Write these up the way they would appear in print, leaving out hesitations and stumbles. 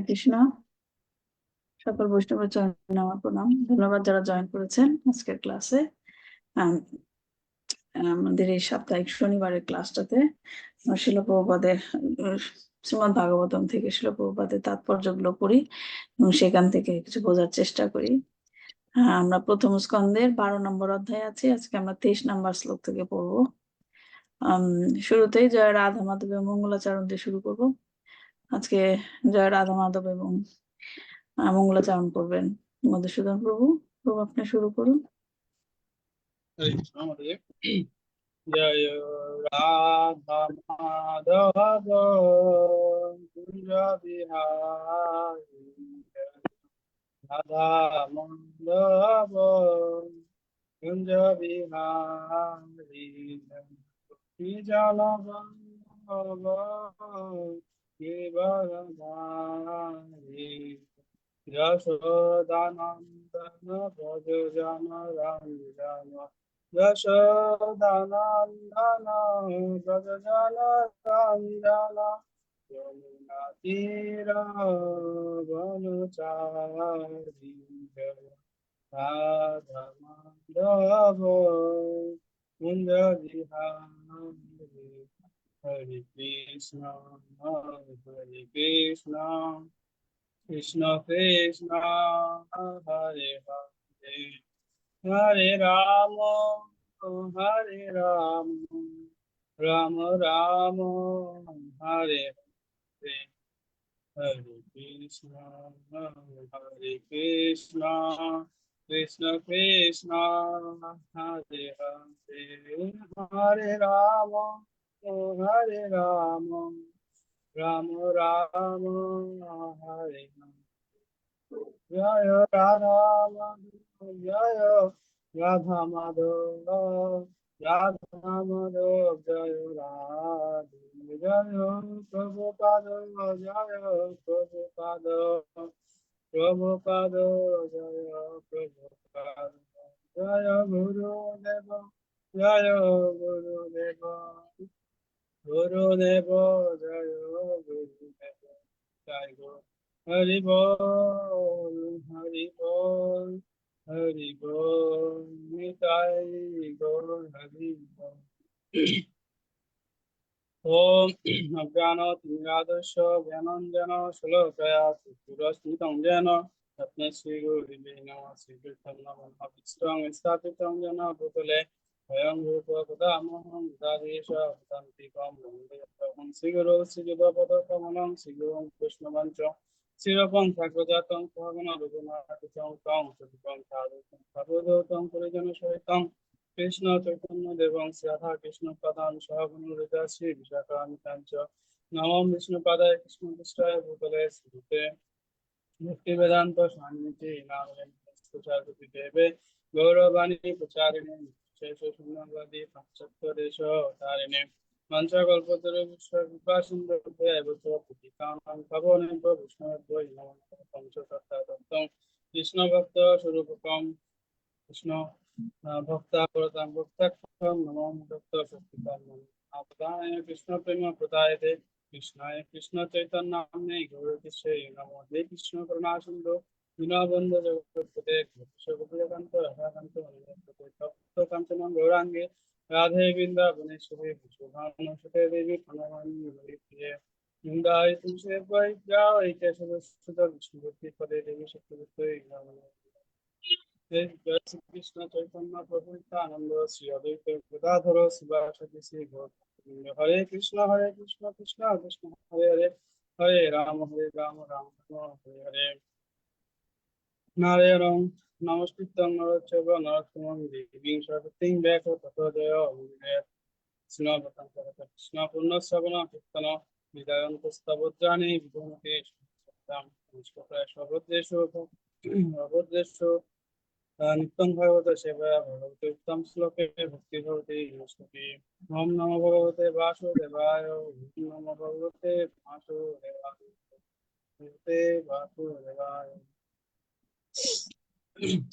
কৃষ্ণ। সকল বৈষ্ণবের চরণে আমার প্রণাম। ধন্যবাদ যারা জয়েন করেছেন আজকের ক্লাসে। আমাদের এই সাপ্তাহিক শনিবারের ক্লাসটাতে শিল প্রভুপাদের শ্রীমদ্ ভাগবতম থেকে শিল প্রভুপাদের তাৎপর্যগুলো পড়ি এবং সেখান থেকে কিছু বোঝার চেষ্টা করি। আমরা প্রথম স্কন্ধের 12 নম্বর অধ্যায় আছি। আজকে আমরা 23 নম্বর শ্লোক থেকে পড়বো। শুরুতেই জয় রাধা মাধব এবং মঙ্গলাচরণ দিয়ে শুরু করব। আজকে জয় রাধা মাধব এবং মঙ্গলাচরণ করবেন মধুসূদন প্রভু। প্রভু আপনি শুরু করুন। জয় রাধা মাধব কুঞ্জ বিহারী রাধা মাধব কুঞ্জ বিহারী জন কেবলধারী যশোদানন্দন ভজ জন রঞ্জন যশোদানন্দন ভজ জন রঞ্জন যমুনা তীর বনচারী রাধা মাধব কুঞ্জ বিহারী হরে কৃষ্ণ কৃষ্ণ কৃষ্ণ হরে হরে হরে রাম রাম রাম হরে হরে হরে কৃষ্ণ কৃষ্ণ কৃষ্ণ হরে হরে হরে রাম রাম রাম হরে জয় রাধা মাধব জয় রাধা মাধব রাধা মাধব জয় রাধে জয় প্রভুপাদ জয় প্রভুপাদ প্রভুপাদ জয় প্রভুপাদ জয় গুরুদেব জয় গুরুদেব গুরুদেব জয় গুরুদেব জয় গুরু হরি বল হরি বল হরি বল নিতাই গৌর হরি বল। ওম অজ্ঞানতিমিরান্ধস্য জ্ঞানাঞ্জন শলাকয়া চক্ষুরস্মিतं येन तस्मै श्रीगुरुवे नमः। श्रीकृष्णं नमः स्थापितं येन भूतले स्वयं रूपकदामहं दादेश भूतान्तिकं वन्दे प्रभुं श्रीगुरो श्रीयुतपदकमलं श्रीगुरुं कृष्णवञ्चं श्रीरूपं साग्रजातं सहगण रघुनाथं तं सतितं साधुतं सर्वदूतं परिजनसहितं কৃষ্ণ চৈতন্য দেবং শ্রী রাধা কৃষ্ণ পদান সহগুণা শ্রী বিশাখান্বিতাঞ্চ নমঃ বিষ্ণু পাদায় কৃষ্ণ পৃষ্ঠায় ভূতলে শ্রীতে ভক্তি বেদান্ত স্বামীতি নামে প্রচারপতি দেবে গৌরবাণী প্রচারিণে শেষ শূন্যবাদী পাশ্চাত্যদেশ তারিণে মঞ্চকল্পতরু বিশ্ব কৃপা সুন্দর প্রতিকানাং ভবনে বিষ্ণুদ্বৈ নমঃ পঞ্চতত্ত্বম কৃষ্ণ ভক্ত স্বরূপকম কৃষ্ণ ভক্তাপরতাং ভক্তাক্ষম নমঃ ভক্ত শক্তিকারণায় কৃষ্ণ প্রেম প্রদায়তে কৃষ্ণায় কৃষ্ণ চৈতন্য নামে গৌরকিশে নমো হে কৃষ্ণ করুণা সিন্ধু দীনবন্ধু জগৎপতে গোপীকান্ত রাধাকান্ত তপ্ত কাঞ্চন গৌরাঙ্গে রাধে বৃন্দাবনেশ্বরী বিশ্বভানুসুতে দেবী প্রণমামি প্রিয়ে বৃন্দায় তুলসী বৈ যাও কেশবস্তুত বিষ্ণুভক্তি পদে দেবী শক্তিভক্তি কৃষ্ণ চৈতন্য প্রভু নিত্যানন্দ শ্রী অদ্বৈত গদাধর শিবাসাদি শ্রী গৌরঙ্গ হরে কৃষ্ণ কৃষ্ণ কৃষ্ণ হরে হরে হরে রাম রাম রাম হরে হরে নারায়ণং নমস্কৃত্যং নরচৈব নরোত্তমং দেবীং সরস্বতীং ব্যাঘ্র ততো জয় কৃষ্ণ কৃষ্ণ পূর্ণশ্রবণ কীর্তন বিদায়ন্তস্তবজ্রাণি বিভূমতে সর্বদ্রেষু নিত্যং ভগবত সেবায়া ভগবতে উত্তম শ্লোকে ভক্তি ভগবতে নমস্তে। ওম নমো ভগবতে বাসুদেবায় ওম নমো ভগবতে বাসুদেবায়।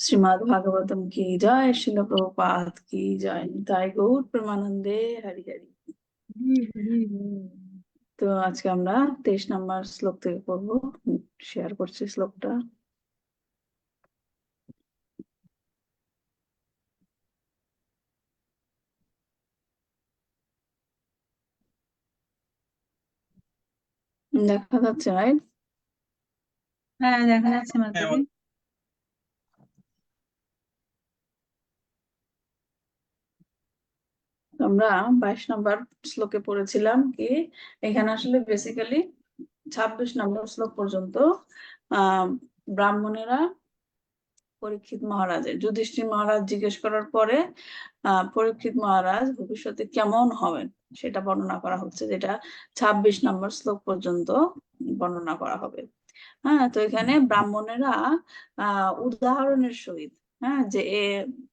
শ্রীমদ্ ভাগবতম কি জয়, শিল প্রভুপাদ কি জয়, নিতাই গৌর প্রেমানন্দে হরি হরি। তো তো আজকে আমরা 23 নম্বর শ্লোক থেকে পড়বো। শেয়ার করছি শ্লোকটা। দেখা যাচ্ছে, রাইট? হ্যাঁ, দেখা যাচ্ছে মাতাজি। আমরা 22 নম্বর শ্লোকে পড়েছিলাম কি এখানে আসলে বেসিক্যালি 26 নম্বর শ্লোক পর্যন্ত ব্রাহ্মণেরা পরীক্ষিত মহারাজের, যুধিষ্ঠির মহারাজ জিজ্ঞেস করার পরে পরীক্ষিত মহারাজ ভবিষ্যতে কেমন হবেন সেটা বর্ণনা করা হচ্ছে, যেটা 26 নম্বর শ্লোক পর্যন্ত বর্ণনা করা হবে। হ্যাঁ, তো এখানে ব্রাহ্মণেরা উদাহরণের সহিত, হ্যাঁ, যে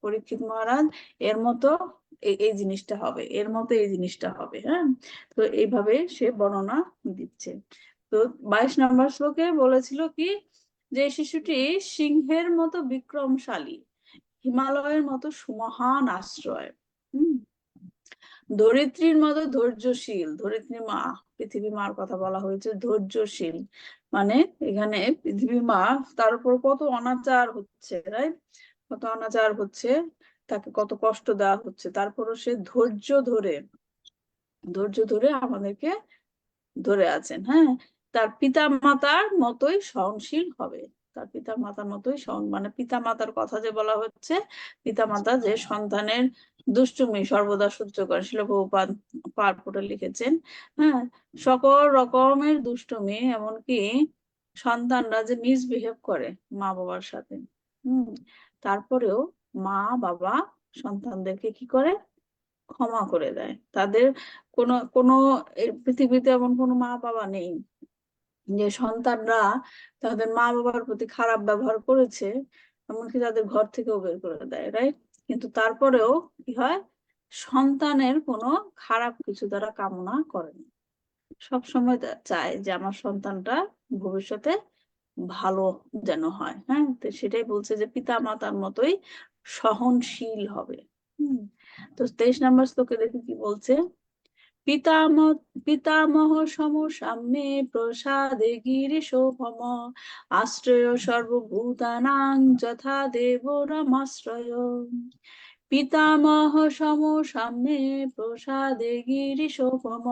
পরীক্ষিত মহারাজ এর মতো এই জিনিসটা হবে, এর মতো এই জিনিসটা হবে। হ্যাঁ, তো এইভাবে সে বর্ণনা দিচ্ছে। তো 22 নম্বর শ্লোকে বলেছিল কি যে শিশুটি সিংহের মতো বিক্রমশালী, হিমালয়ের মতো সুমহান আশ্রয়, ধরিত্রীর মতো ধৈর্যশীল। ধরিত্রী মা, পৃথিবী মার কথা বলা হয়েছে, ধৈর্যশীল মানে এখানে পৃথিবী মা, তার উপর কত অনাচার হচ্ছে, রাইট? কত অনাচার হচ্ছে, তাকে কত কষ্ট দেওয়া হচ্ছে, তারপরও সে ধৈর্য ধরে আমাদেরকে ধরে আছেন। হ্যাঁ, তার পিতা মাতার মতোই সহনশীল হবে। তার পিতা মাতার মতোই মানে পিতা মাতার কথা যে বলা হচ্ছে, পিতা মাতা যে সন্তানের দুষ্টুমি সর্বদা সহ্য করে, শিল প্রভুপাদ পারপোটে লিখেছেন। হ্যাঁ, সকল রকমের দুষ্টুমি, এমনকি সন্তানরা যে মিসবিহেভ করে মা বাবার সাথে, তারপরেও মা বাবা সন্তানদেরকে কি করে, ক্ষমা করে দেয়। তাদের কোনো কোনো পৃথিবীতে এমন কোনো মা বাবা নেই যে সন্তানরা তাদের মা বাবার প্রতি খারাপ ব্যবহার করেছে, এমনকি তাদের ঘর থেকেও বের করে দেয়, রাইট? কিন্তু তারপরেও কি হয়, সন্তানের কোনো খারাপ কিছু তারা কামনা করে না, সবসময় চায় যে আমার সন্তানটা ভবিষ্যতে ভালো যেন হয়। হ্যাঁ, তো সেটাই বলছে যে পিতা মাতার মতোই সহনশীল হবে। তো 23 নম্বর শ্লোকে দেখি কি বলছে, পিতামহ পিতামহ সম সাম্যে প্রসাদে গিরিশোপম আশ্রয় সর্বভূতানাং যথা দেবরমাশ্রয়। পিতামহ সম সাম্যে প্রসাদে গিরিশোপম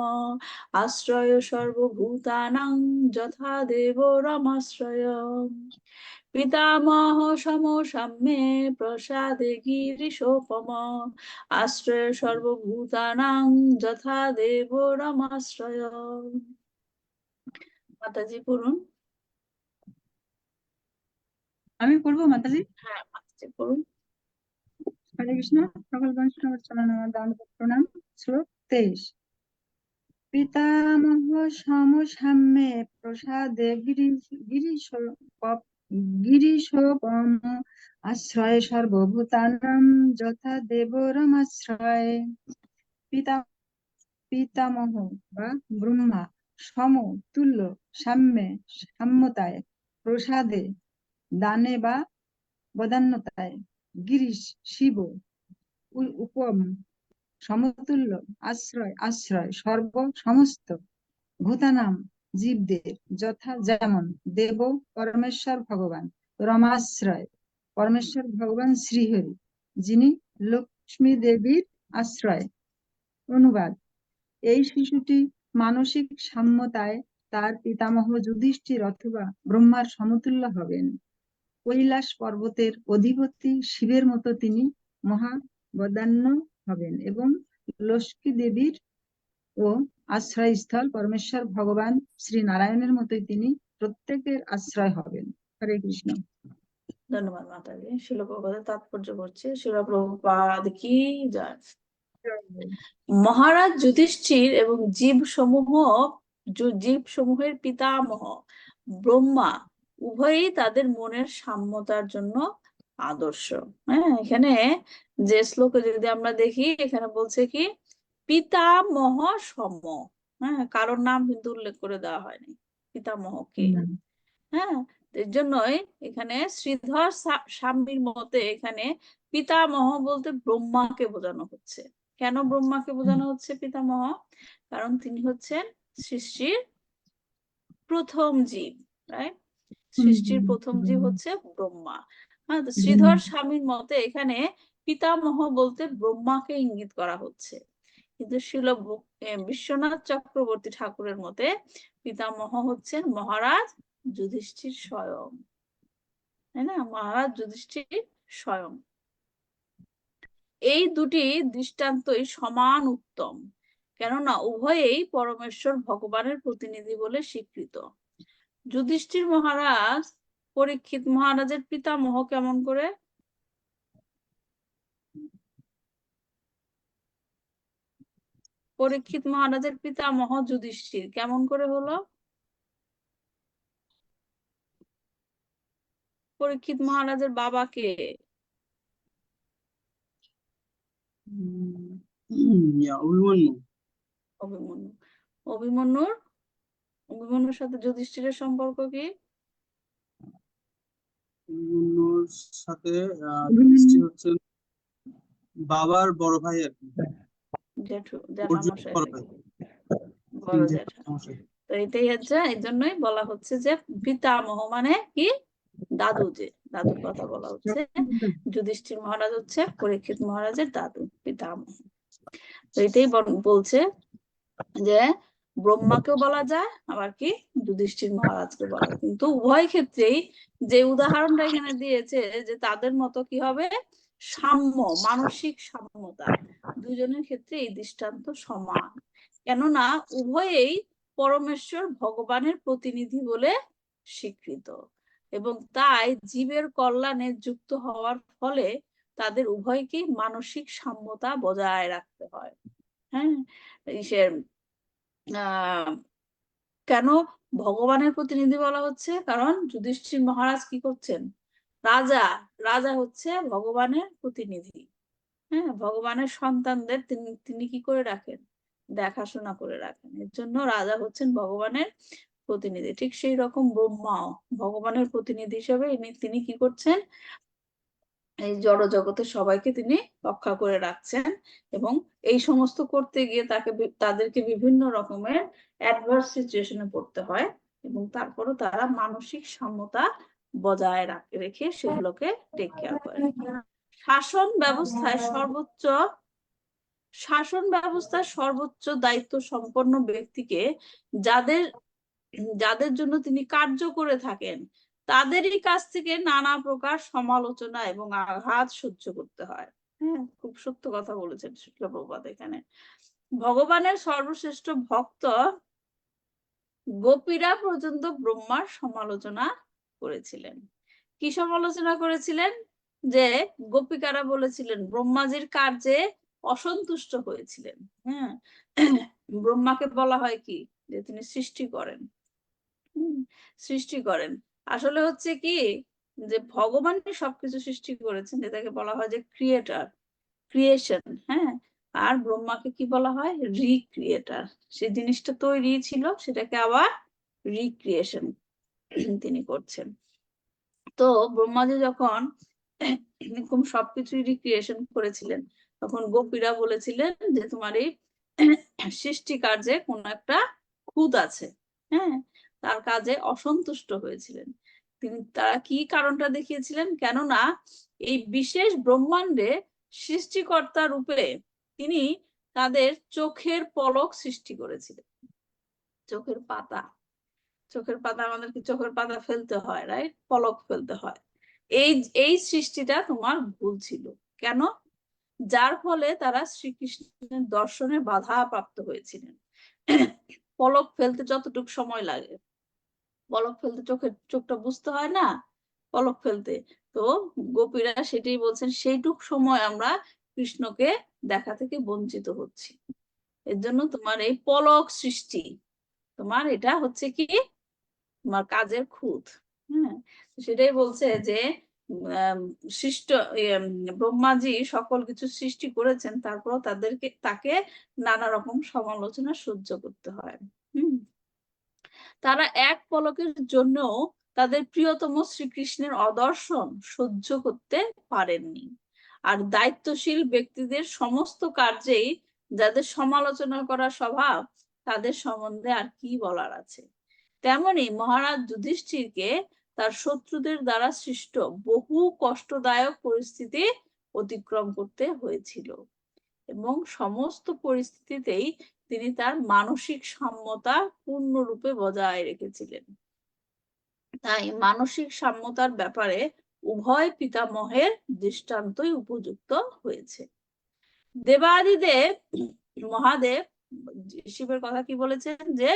আশ্রয় সর্বভূতানাং যথা দেবরমাশ্রয়। পিতামহ সম সাম্যে প্রসাদে গিরিশোপম আশ্রয় সর্বভূতানাং যথা দেবরমাশ্রয়। মাতাজি পড়ুন। আমি পড়বো মাতাজি। হ্যাঁ, মাতাজি পড়ুন। হরে কৃষ্ণ। সকল বৈষ্ণব চরণে আমার দণ্ডবত প্রণাম। শ্লোক 23। পিতামহ সম সাম্যে প্রসাদে গিরিশোপম আশ্রয় সর্বভূতানাং যথা দেবরমাশ্রয়। পিতামহ বা ব্রহ্মা সম তুল্য সাম্যতায় প্রসাদে দানে বা বদান্যতায় গিরিশ শিব উপম সমতুল্য আশ্রয় সমস্ত ভূতানাম জীবদের যথা যেমন দেব পরমেশ্বর ভগবান, রমাশ্রয় পরমেশ্বর ভগবান শ্রীহরি, যিনি লক্ষ্মী দেবীর আশ্রয়। অনুবাদ: এই শিশুটি মানসিক সাম্যতায় তার পিতামহ যুধিষ্ঠির অথবা ব্রহ্মার সমতুল্য হবেন। কৈলাস পর্বতের অধিপতি শিবের মতো তিনি মহাবদান্য হবেন এবং লক্ষ্মী দেবীর ও আশ্রয়স্থল পরমেশ্বর ভগবান শ্রী নারায়ণের মতোই তিনি প্রত্যেকের আশ্রয় হবেন। হরে কৃষ্ণ। ধন্যবাদ মাতাজি। শিল প্রভুপাদের তাৎপর্য করছে, শিল প্রভুপাদ কি জয়। মহারাজ যুধিষ্ঠির এবং জীবসমূহের পিতামহ ব্রহ্মা উভয়ই তাদের মনের সাম্যতার জন্য আদর্শ। হ্যাঁ, এখানে যে শ্লোকে যদি আমরা দেখি, এখানে বলছে কি পিতামহ সম। হ্যাঁ, কারোর নাম কিন্তু উল্লেখ করে দেওয়া হয়নি, পিতামহ কে। হ্যাঁ, এর জন্যই এখানে শ্রীধর স্বামীর মতে এখানে পিতামহ বলতে ব্রহ্মাকে বোঝানো হচ্ছে। কেন ব্রহ্মাকে বোঝানো হচ্ছে পিতামহ? কারণ তিনি হচ্ছেন সৃষ্টির প্রথম জীব, রাইট? সৃষ্টির প্রথম জীব হচ্ছে ব্রহ্মা। হ্যাঁ, তো শ্রীধর স্বামীর মতে এখানে পিতামহ বলতে ব্রহ্মাকে ইঙ্গিত করা হচ্ছে, কিন্তু বিশ্বনাথ চক্রবর্তী ঠাকুরের মতে পিতামহ হচ্ছেন মহারাজ যুধিষ্ঠির স্বয়ং, তাই না? মহারাজ যুধিষ্ঠির স্বয়ং। এই দুটি দৃষ্টান্তই সমান উত্তম, কেননা উভয়েই পরমেশ্বর ভগবানের প্রতিনিধি বলে স্বীকৃত। যুধিষ্ঠির মহারাজ পরীক্ষিত মহারাজের পিতামহ কেমন করে? পরীক্ষিত মহারাজের পিতামহ যুধিষ্ঠির কেমন করে হলো? পরীক্ষিত মহারাজের বাবাকে অভিমন্যু। অভিমন্যু। অভিমন্যুর সাথে যুধিষ্ঠিরের সম্পর্ক কি? অভিমন্যুর সাথে যুধিষ্ঠির হচ্ছেন বাবার বড় ভাই আর কি, জ্যাঠামশাই বড় আর ভাই, কি, বড় জ্যাঠা। জ্যাঠামশাই। তো এটাই হচ্ছে, এই জন্যই বলা হচ্ছে যে পিতামহ মানে কি? দাদু, যে দাদুর কথা বলা হচ্ছে। যুধিষ্ঠির মহারাজ হচ্ছে পরীক্ষিত মহারাজের দাদু, পিতামহ। তো এটাই বলছে যে ব্রহ্মাকেও বলা যায়, আবার কি যুধিষ্ঠির মহারাজকে বলা যায়, কিন্তু উভয় ক্ষেত্রেই যে উদাহরণটা এখানে দিয়েছে যে তাদের মতো কি হবে, সাম্য, মানসিক সাম্যতা, দুজনের ক্ষেত্রে এই দৃষ্টান্ত সমান, কেননা উভয়েই পরমেশ্বর ভগবানের প্রতিনিধি বলে স্বীকৃত, এবং তাই জীবের কল্যাণে যুক্ত হওয়ার ফলে তাদের উভয়কেই মানসিক সাম্যতা বজায় রাখতে হয়। হ্যাঁ, কেন ভগবানের প্রতিনিধি বলা হচ্ছে? কারণ যুধিষ্ঠির মহারাজ কি করছেন? রাজা। রাজা হচ্ছে ভগবানের প্রতিনিধি। হ্যাঁ, ভগবানের সন্তানদের তিনি কি করে রাখেন? দেখাশোনা করে রাখেন। এর জন্য রাজা হচ্ছেন ভগবানের প্রতিনিধি। ঠিক সেই রকম ব্রহ্মাও ভগবানের প্রতিনিধি হিসেবে তিনি কি করছেন? এই জড় জগতের সবাইকে তিনি রক্ষা করে রাখছেন, এবং এই সমস্ত করতে গিয়ে তাদেরকে বিভিন্ন রকমের অ্যাডভার্স সিচুয়েশনে পড়তে হয়, এবং তারপরও তারা মানসিক সাম্যতা বজায় রেখে সেগুলোকে টেক কেয়ার করে। শাসন ব্যবস্থার সর্বোচ্চ দায়িত্ব সম্পন্ন ব্যক্তিকে যাদের জন্য তিনি কার্য করে থাকেন তাদেরই কাছ থেকে নানা প্রকার সমালোচনা এবং আঘাত সহ্য করতে হয়। হ্যাঁ, খুব সত্য কথা বলেছেন শুক্ল প্রভুপাদ এখানে। ভগবানের সর্বশ্রেষ্ঠ ভক্ত গোপীরা পর্যন্ত ব্রহ্মার সমালোচনা করেছিলেন। কি সমালোচনা করেছিলেন? যে গোপিকারা বলেছিলেন ব্রহ্মাজির কার্যে অসন্তুষ্ট হয়েছিলেন। হ্যাঁ, ব্রহ্মাকে বলা হয় কি, যে তিনি সৃষ্টি করেন। আসলে হচ্ছে কি, যে ভগবানই সবকিছু সৃষ্টি করেছেন, যেটাকে বলা হয় যে ক্রিয়েশন। হ্যাঁ, আর ব্রহ্মাকে কি বলা হয়? রিক্রিয়েটার। সেই জিনিসটা তৈরি ছিল, সেটাকে আবার রিক্রিয়েশন তিনি করছেন। তো ব্রহ্মাজি যখন এরকম সবকিছুই রিক্রিয়েশন করেছিলেন, তখন গোপীরা বলেছিলেন যে তোমার এই সৃষ্টি কার্যে কোন একটা খুঁত আছে। হ্যাঁ, তার কাজে অসন্তুষ্ট হয়েছিলেন। তারা কি কারণটা দেখিয়েছিলেন? কেননা এই বিশেষ ব্রহ্মাণ্ডে সৃষ্টিকর্তা রূপে তিনি তাদের চোখের পলক সৃষ্টি করেছিলেন। চোখের পাতা আমাদেরকে চোখের পাতা ফেলতে হয়, রাইট? পলক ফেলতে হয়। এই সৃষ্টিটা তোমার ভুল ছিল। কেন? যার ফলে তারা শ্রীকৃষ্ণের দর্শনে বাধা প্রাপ্ত হয়েছিলেন। পলক ফেলতে যতটুকু সময় লাগে, পলক ফেলতে চোখটা বুঝতে হয় না পলক ফেলতে, তো গোপীরা সেটাই বলছেন, সেইটুক সময় আমরা কৃষ্ণকে দেখা থেকে বঞ্চিত হচ্ছি। এর জন্য তোমার এই পলক সৃষ্টি, তোমার এটা হচ্ছে কি, তোমার কাজের খুঁত। হ্যাঁ, সেটাই বলছে যে সৃষ্ট ব্রহ্মাজি সকল কিছু সৃষ্টি করেছেন, তারপর তাকে নানা রকম সমালোচনা সহ্য করতে হয়। তারা এক পলকের জন্য তাদের প্রিয়তম শ্রীকৃষ্ণের অদর্শন সহ্য করতে পারেননি। আর দায়িত্বশীল ব্যক্তিদের সমস্ত কার্যেই যাদের সমালোচনা করার স্বভাব, তাদের সম্বন্ধে আর কি বলার আছে। তেমনি মহারাজ যুধিষ্ঠিরকে তার শত্রুদের দ্বারা সৃষ্ট বহু কষ্টদায়ক পরিস্থিতি অতিক্রম করতে হয়েছিল এবং সমস্ত পরিস্থিতিতেই তিনি তার মানসিক সাম্যতা পূর্ণরূপে বজায় রেখেছিলেন। তাই মানসিক সাম্যতার ব্যাপারে উভয় পিতামহের দৃষ্টান্তই উপযুক্ত হয়েছে। দেবাদিদেব মহাদেব শিবের কথা কি বলেছেন, যে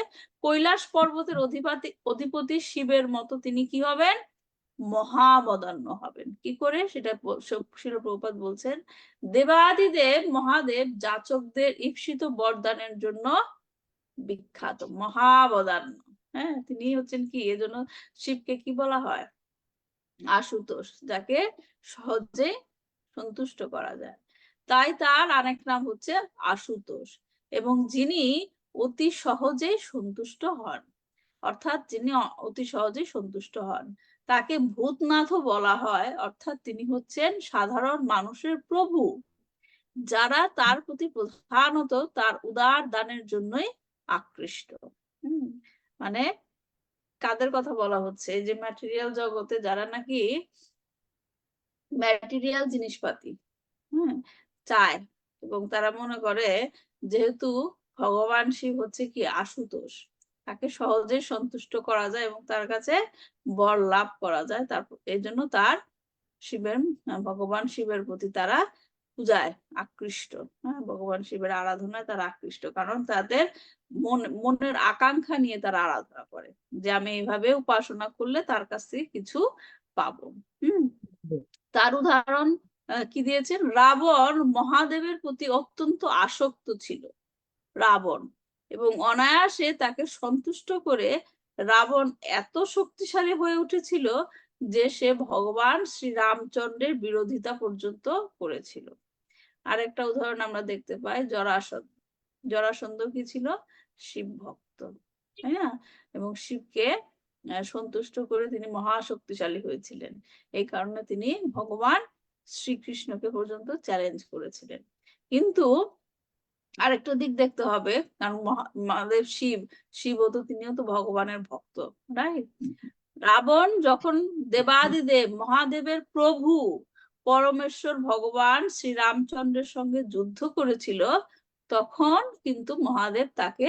কৈলাস পর্বতের অধিপতি শিবের মতো তিনি কি হবেন, মহাবদান্য হবেন। কি করে সেটা শিল প্রভুপাদ বলছেন, দেবাদিদেব মহাদেব যাচকদের ঈপ্সিত বরদানের জন্য বিখ্যাত, মহাবদান্য। হ্যাঁ, তিনি হচ্ছেন কি, এজন্য শিবকে কি বলা হয়, আশুতোষ, যাকে সহজে সন্তুষ্ট করা যায়। তাই তার আরেক নাম হচ্ছে আশুতোষ, এবং যিনি অতি সহজেই সন্তুষ্ট হন, অর্থাৎ যিনি অতি সহজেই সন্তুষ্ট হন, তাকে ভূতনাথও বলা হয়, অর্থাৎ তিনি হচ্ছেন সাধারণ মানুষের প্রভু, যারা তার প্রতি প্রধানত তার উদার দানের জন্যই আকৃষ্ট। মানে কাদের কথা বলা হচ্ছে, যে ম্যাটেরিয়াল জগতে যারা নাকি ম্যাটেরিয়াল জিনিসপাতি চায়, এবং তারা মনে করে যেহেতু ভগবান শিব হচ্ছে কি আশুতোষ, তাকে সহজে সন্তুষ্ট করা যায় এবং তার কাছে বর লাভ করা যায়, তারপর এই জন্য তার ভগবান শিবের প্রতি তারা পূজায় আকৃষ্ট। ভগবান শিবের আরাধনায় তারা আকৃষ্ট, কারণ তাদের মনের আকাঙ্ক্ষা নিয়ে তারা আরাধনা করে, যে আমি এইভাবে উপাসনা করলে তার কাছ থেকে কিছু পাবো। তার উদাহরণ কি দিয়েছেন, রাবণ মহাদেবের প্রতি অত্যন্ত আসক্ত ছিল রাবণ, এবং অনায়াসে তাকে সন্তুষ্ট করে রাবণ এত শক্তিশালী হয়ে উঠেছিল যে সে ভগবান শ্রীরামচন্দ্রের বিরোধিতা পর্যন্ত করেছিল। আরেকটা উদাহরণ আমরা দেখতে পাই, জরাসন্ধ। জরাসন্ধ কি ছিল, শিব ভক্ত, তাই না, এবং শিবকে সন্তুষ্ট করে তিনি মহাশক্তিশালী হয়েছিলেন। এই কারণে তিনি ভগবান শ্রীকৃষ্ণকে পর্যন্ত চ্যালেঞ্জ করেছিলেন। কিন্তু আরেকটা দিক দেখতে হবে, কারণ মহাদেব শিবও তো, তিনিও তো ভগবানের ভক্ত, রাইট? রাবণ যখন দেবাদিদেব মহাদেবের প্রভু পরমেশ্বর ভগবান শ্রীরামচন্দ্রের সঙ্গে যুদ্ধ করেছিল, তখন কিন্তু মহাদেব তাকে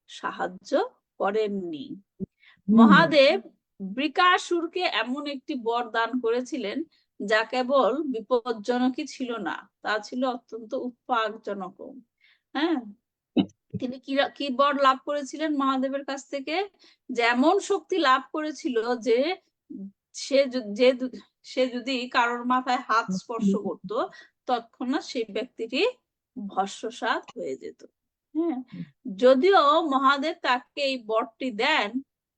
সাহায্য করেননি। মহাদেব বৃকাসুরকে এমন একটি বর দান করেছিলেন যা কেবল বিপজ্জনকই ছিল না, তা ছিল অত্যন্ত উৎপাদজনক। হ্যাঁ, তিনি কি বর লাভ করেছিলেন মহাদেবের কাছ থেকে, যেমন শক্তি লাভ করেছিল যে সে যদি কারোর মাথায় হাত স্পর্শ করত, তৎক্ষণাৎ সেই ব্যক্তিটি ভস্মসাৎ হয়ে যেত। হ্যাঁ, যদিও মহাদেব তাকে এই বরটি দেন,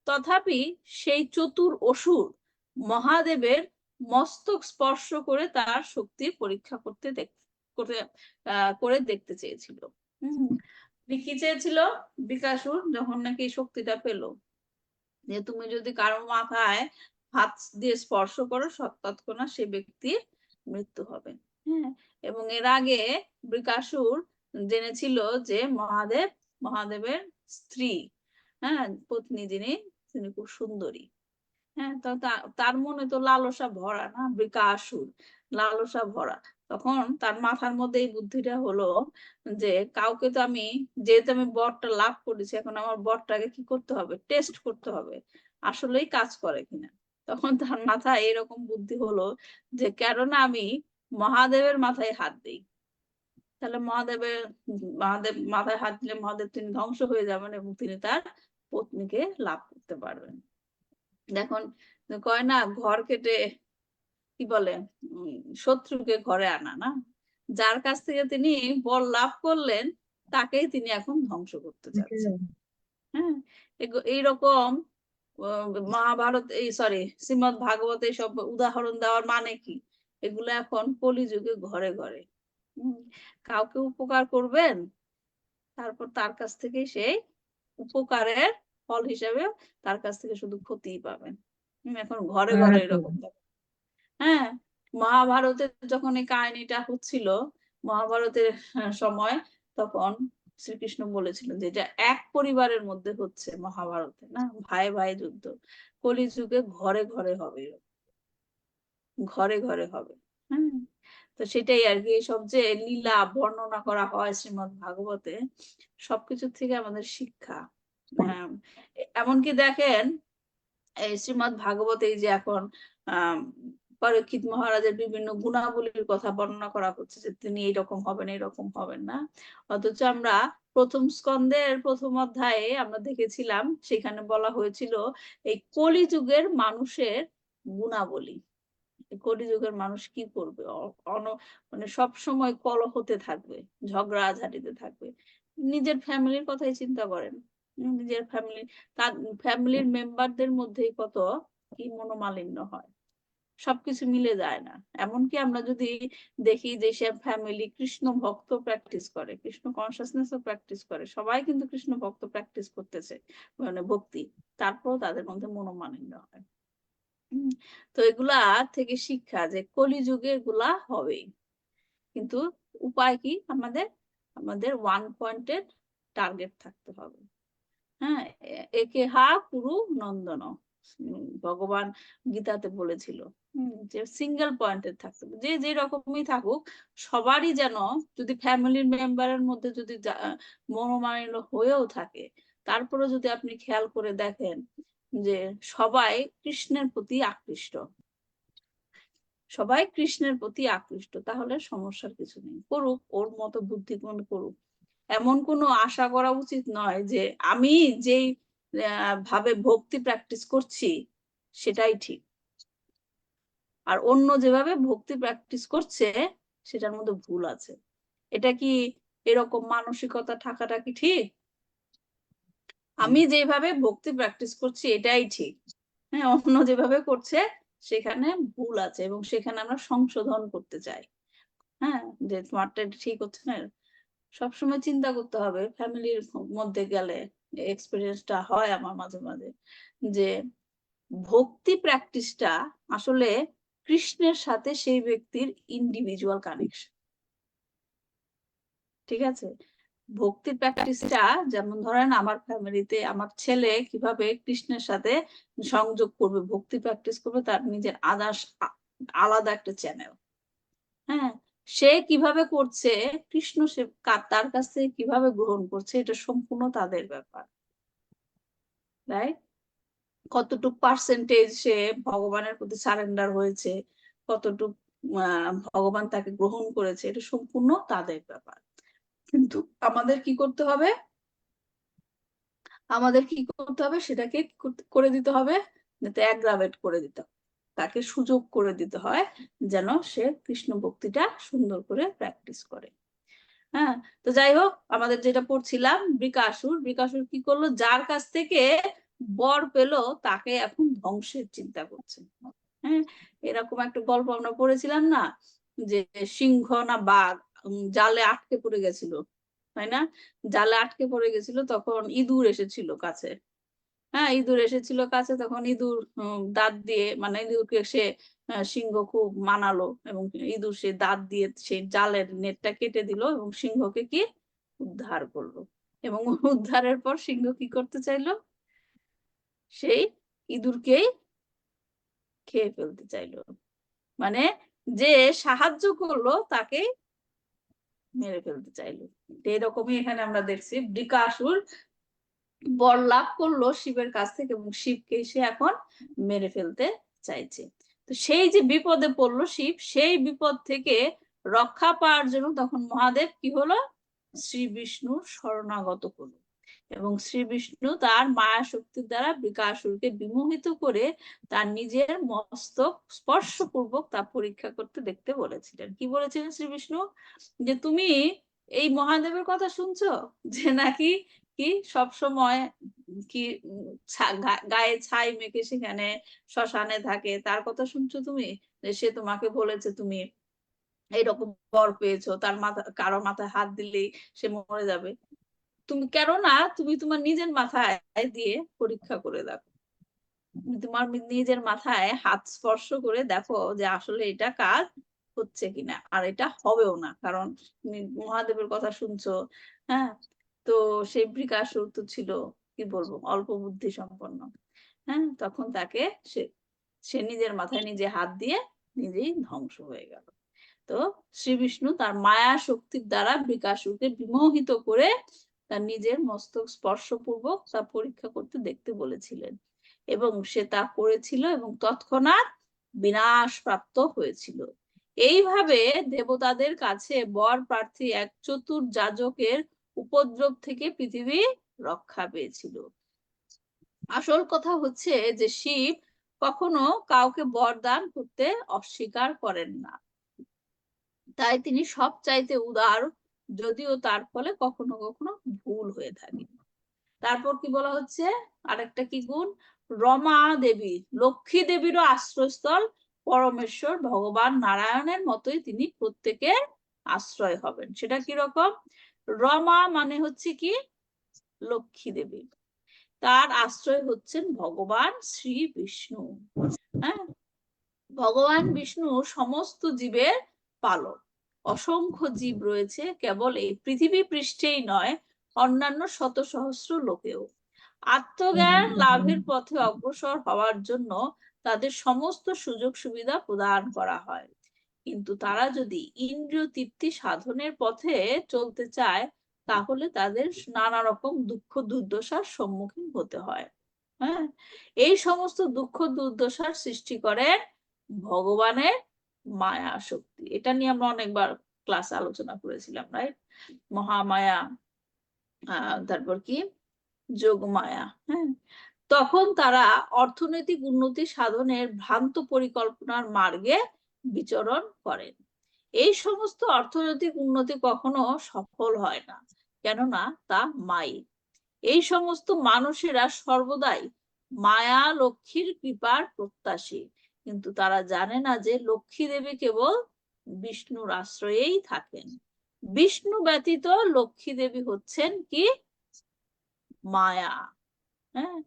তথাপি সেই চতুর অসুর মহাদেবের মস্তক স্পর্শ করে তার শক্তির পরীক্ষা করে দেখতে চেয়েছিল। কি চেয়েছিল বৃকাসুর, যখন নাকি শক্তিটা পেল, যে তুমি যদি কারো মাথায় হাত দিয়ে স্পর্শ করো, তৎক্ষণাৎ সে ব্যক্তির মৃত্যু হবে। হ্যাঁ, এবং এর আগে বৃকাসুর জেনেছিল যে মহাদেবের স্ত্রী, পত্নী যিনি, তিনি খুব সুন্দরী। হ্যাঁ, তো তার মনে তো লালসা ভরা, না, বৃকাসুর লালসা ভরা। তখন তার মাথার মধ্যে এই বুদ্ধিটা হলো যে কাউকে তো যেহেতু আমি বরটা লাভ করেছি, এখন আমার বরটাকে কি করতে হবে, টেস্ট করতে হবে আসলেই কাজ করে কিনা। তখন তার মাথায় এরকম বুদ্ধি হলো যে কেননা আমি মহাদেবের মাথায় হাত দিই, তাহলে মহাদেব মাথায় হাত দিলে মহাদেব তিনি ধ্বংস হয়ে যাবেন এবং তিনি তার পত্নীকে লাভ করতে পারবেন। দেখুন, কয় না, ঘর কেটে কি বলে, শত্রুকে ঘরে আনা, না, যার কাছ থেকে তিনি বল লাভ করলেন তাকেই তিনি এখন ধ্বংস করতে চাচ্ছেন। হ্যাঁ, এইরকম মহাভারত শ্রীমদ ভাগবতে সব উদাহরণ দেওয়ার মানে কি, এগুলো এখন কলিযুগে ঘরে ঘরে। কাউকে উপকার করবেন, তারপর তার কাছ থেকে সেই উপকারের ফল হিসেবে তার কাছ থেকে শুধু ক্ষতিই পাবেন। এখন ঘরে ঘরে এরকম। হ্যাঁ, মহাভারতের যখন এই কাহিনীটা হচ্ছিল, মহাভারতের সময়, তখন শ্রীকৃষ্ণ বলেছিলেন যে এটা এক পরিবারের মধ্যে হচ্ছে মহাভারতে, না ভাই ভাই যুদ্ধ, কলিযুগে ঘরে ঘরে হবে, ঘরে ঘরে হবে। হ্যাঁ, তো সেটাই আর কি, সব যে লীলা বর্ণনা করা হয় শ্রীমদ্ ভাগবতে, সবকিছু থেকে আমাদের শিক্ষা। এমনকি দেখেন এই শ্রীমদ্ ভাগবতে যে এখন পরীক্ষিত মহারাজের বিভিন্ন গুণাবলীর কথা বর্ণনা করা হচ্ছে যে তিনি এইরকম হবেন এইরকম হবেন না, অথচ আমরা প্রথম স্কন্ধের প্রথম অধ্যায়ে আমরা দেখেছিলাম সেখানে বলা হয়েছিল এই কলিযুগের মানুষের গুণাবলী। কলিযুগের মানুষ কি করবে, মানে সব সময় কলহতে থাকবে, ঝগড়াঝাটিতে থাকবে। নিজের ফ্যামিলির কথাই চিন্তা করেন, নিজের ফ্যামিলি, তার ফ্যামিলির মেম্বারদের মধ্যেই কত কি মনোমালিন্য হয়, সবকিছু মিলে যায় না। এমনকি আমরা যদি দেখি যে সে ফ্যামিলি কৃষ্ণ ভক্ত প্র্যাকটিস করে, কৃষ্ণ কনসাসনেস প্র্যাকটিস করে, সবাই কিন্তু কৃষ্ণ ভক্ত প্র্যাকটিস করতেছে, মানে ভক্তি, তারপরও তাদের মধ্যে মনোমালিন্য হয়। তো এগুলা থেকে শিক্ষা যে কলিযুগে এগুলা হবেই, কিন্তু উপায় কি, আমাদের আমাদের ওয়ান পয়েন্টের টার্গেট থাকতে হবে। হ্যাঁ, একে হা কুরু নন্দন, ভগবান গীতাতে বলেছিল যে সিঙ্গেল পয়েন্টের থাকতে হবে, যে যে রকমই থাকুক সবারই যেন, যদি ফ্যামিলির মেম্বারের মধ্যে যদি মনোমালিন্য হয়েও থাকে, তারপরে যদি আপনি খেয়াল করে দেখেন যে সবাই কৃষ্ণের প্রতি আকৃষ্ট, সবাই কৃষ্ণের প্রতি আকৃষ্ট, তাহলে সমস্যার কিছু নেই, করুক ওর মতো বুদ্ধিমান করুক। এমন কোনো আশা করা উচিত নয় যে আমি যেই ভাবে ভক্তি প্র্যাকটিস করছি সেটাই ঠিক, আর অন্য যেভাবে ভক্তি প্র্যাকটিস করছে সেটার মধ্যে ভুল আছে। এটা কি, এরকম মানসিকতা থাকাটা কি ঠিক? আমি যেভাবে ভক্তি প্র্যাকটিস করছি এটাই ঠিক, হ্যাঁ, অন্য যেভাবে করছে সেখানে ভুল আছে এবং সেখানে আমরা সংশোধন করতে চাই। হ্যাঁ, যে তোমারটা ঠিক হচ্ছে না, সবসময় চিন্তা করতে হবে। ফ্যামিলির মধ্যে গেলে এক্সপিরিয়েন্সটা হয় আমার মাঝে মাঝে, যে ভক্তি প্র্যাকটিসটা আসলে কৃষ্ণের সাথে সেই ব্যক্তির ইন্ডিভিজুয়াল কানেকশন। ঠিক আছে, ভক্তি প্র্যাকটিসটা যেমন ধরেন আমার ফ্যামিলিতে আমার ছেলে কিভাবে কৃষ্ণের সাথে সংযোগ করবে, ভক্তি প্র্যাকটিস করবে, তার নিজের আলাদা একটা চ্যানেল। হ্যাঁ, সে কিভাবে করছে, কৃষ্ণ সে তার কাছ থেকে কিভাবে গ্রহণ করছে, এটা সম্পূর্ণ তাদের ব্যাপার, রাইট? কতটুক পার্সেন্টেজ সে ভগবানের প্রতি সারেন্ডার হয়েছে, কতটুক ভগবান তাকে গ্রহণ করেছে, এটা সম্পূর্ণ তাদের ব্যাপার। কিন্তু আমাদের কি করতে হবে, আমাদের কি করতে হবে, সেটাকে করে দিতে হবে, যাতে অ্যাগ্রাভেট করে দিতে হবে, তাকে সুযোগ করে দিতে হয় যেন সে কৃষ্ণ ভক্তিটা সুন্দর করে প্র্যাকটিস করে। হ্যাঁ, তো যাই হোক, আমাদের যেটা পড়ছিলাম, বৃকাসুর, বৃকাসুর কি করলো, যার কাছ থেকে বর পেলো তাকে এখন ধ্বংসের চিন্তা করছে। হ্যাঁ, এরকম একটা গল্প আমরা পড়েছিলাম না, যে সিংহ না বাঘ জালে আটকে পড়ে গেছিল, তাই না? জালে আটকে পড়ে গেছিল, তখন ইঁদুর এসেছিল কাছে। হ্যাঁ, ইঁদুর এসেছিল কাছে, তখন ইঁদুর দাঁত দিয়ে, মানে ইঁদুরকে সে সিংহ খুব মানালো, এবং ইঁদুর সে দাঁত দিয়ে সেই জালের নেটটা কেটে দিল এবং সিংহকে কি উদ্ধার করলো। এবং উদ্ধারের পর সিংহ কি করতে চাইলো, সেই ইঁদুরকেই খেয়ে ফেলতে চাইলো, মানে যে সাহায্য করলো তাকে মেরে ফেলতে চাইলো। এরকমই এখানে আমরা দেখছি বৃকাসুর বর লাভ করলো শিবের কাছ থেকে এবং শিবকে সে এখন মেরে ফেলতে চাইছে। তো সেই যে বিপদে পড়লো শিব, সেই বিপদ থেকে রক্ষা পাওয়ার জন্য তখন মহাদেব কি হলো, শ্রী বিষ্ণুর শরণাগত হলো, এবং শ্রী বিষ্ণু তার মায়া শক্তির দ্বারা বৃকাসুরকে বিমোহিত করে তার নিজের মস্তক স্পর্শপূর্বক তা পরীক্ষা করতে দেখতে বলেছিলেন। কি বলেছিলেন শ্রী বিষ্ণু, যে তুমি এই মহাদেবের কথা শুনছো, যে নাকি কি সব সময় কি গায়ে ছাই মেখে সেখানে শ্মশানে থাকে, তার কথা শুনছো তুমি, যে সে তোমাকে বলেছে তুমি এইরকম বর পেয়েছো, তার মাথা, কারো মাথায় হাত দিলেই সে মরে যাবে, তুমি কেন না তুমি তোমার নিজের মাথায় দিয়ে পরীক্ষা করে দেখো, তোমার নিজের মাথায় হাত স্পর্শ করে দেখো যে আসলে এটা কাজ হচ্ছে কিনা, আর এটা হবেও না, কারণ তুমি মহাদেবের কথা শুনছো। হ্যাঁ, তো সেই বৃকাসুর তো ছিল কি বলবো অল্প বুদ্ধি সম্পন্ন। হ্যাঁ, তখন তাকে সে নিজের মাথায় নিজে হাত দিয়ে নিজেই ধ্বংস হয়ে গেল। তো শ্রী বিষ্ণু তার মায়া শক্তির দ্বারা বৃকাসুরকে বিমোহিত করে তার নিজের মস্তক স্পর্শপূর্বক তা পরীক্ষা করতে দেখতে বলেছিলেন, এবং সে তা করেছিল এবং তৎক্ষণাৎ বিনাশ প্রাপ্ত হয়েছিল। এইভাবে দেবতাদের কাছে বর প্রার্থী এক চতুর যাজকের উপদ্রব থেকে পৃথিবী রক্ষা পেয়েছিল। আসল কথা হচ্ছে যে শিব কখনো কাউকে বরদান করতে অস্বীকার করেন না, তাই তিনি সব চাইতে উদার, যদিও তার ফলে কখনো কখনো ভুল হয়ে থাকে। তারপর কি বলা হচ্ছে, আরেকটা কি গুণ, রমা দেবী লক্ষ্মী দেবীরও আশ্রয়স্থল পরমেশ্বর ভগবান নারায়ণের মতোই তিনি প্রত্যেকের আশ্রয় হবেন। সেটা কি রকম, রমা মানে হচ্ছে কি লক্ষ্মী দেবী, তার আশ্রয় হচ্ছেন ভগবান শ্রী বিষ্ণু। হ্যাঁ, ভগবান বিষ্ণু সমস্ত জীবের পালক। অসংখ্য জীব রয়েছে কেবল এই পৃথিবী পৃষ্ঠেই নয়, অন্যান্য শত সহস্র লোকেও। আত্মজ্ঞান লাভের পথে অগ্রসর হওয়ার জন্য তাদের সমস্ত সুযোগ সুবিধা প্রদান করা হয়, কিন্তু তারা যদি ইন্দ্রিয় তৃপ্তি সাধনের পথে চলতে চায় তাহলে তাদের নানা রকম দুঃখ দুর্দশার সম্মুখীন হতে হয়। হ্যাঁ, এই সমস্ত দুঃখ দুর্দশার সৃষ্টি করেন ভগবানের মায়া শক্তি। এটা নিয়ে আমরা অনেকবার ক্লাসে আলোচনা করেছিলাম, রাইট? মহামায়া, তারপর কি যোগমায়া। হ্যাঁ, তখন তারা অর্থনৈতিক উন্নতি সাধনের ভ্রান্ত পরিকল্পনার মার্গে বিচরণ করেন। এই সমস্ত অর্থনৈতিক উন্নতি কখনো সফল হয় না, কেননা তা মাই। এই সমস্ত মানুষেরা সর্বদাই মায়া লক্ষ্মীর কৃপার প্রত্যাশী, কিন্তু তারা জানে না যে লক্ষ্মী দেবী কেবল বিষ্ণুর আশ্রয়েই থাকেন। বিষ্ণু ব্যতীত লক্ষ্মী দেবী হচ্ছেন কি মায়া। হ্যাঁ,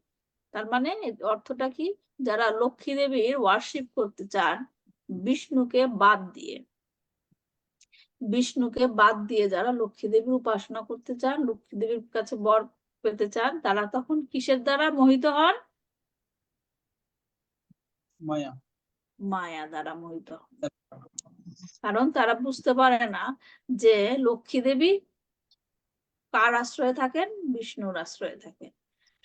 তার মানে অর্থটা কি, যারা লক্ষ্মী দেবীর ওয়ার্শিপ করতে চান বিষ্ণুকে বাদ দিয়ে, যারা লক্ষ্মী দেবীর উপাসনা করতে চান, লক্ষ্মী দেবীর কাছে বর পেতে চান, তারা তখন কিসের দ্বারা মোহিত হন? মায়া। মায়া দ্বারা মোহিত হন। কারণ তারা বুঝতে পারে না যে লক্ষ্মী দেবী কার আশ্রয়ে থাকেন, বিষ্ণুর আশ্রয়ে থাকেন।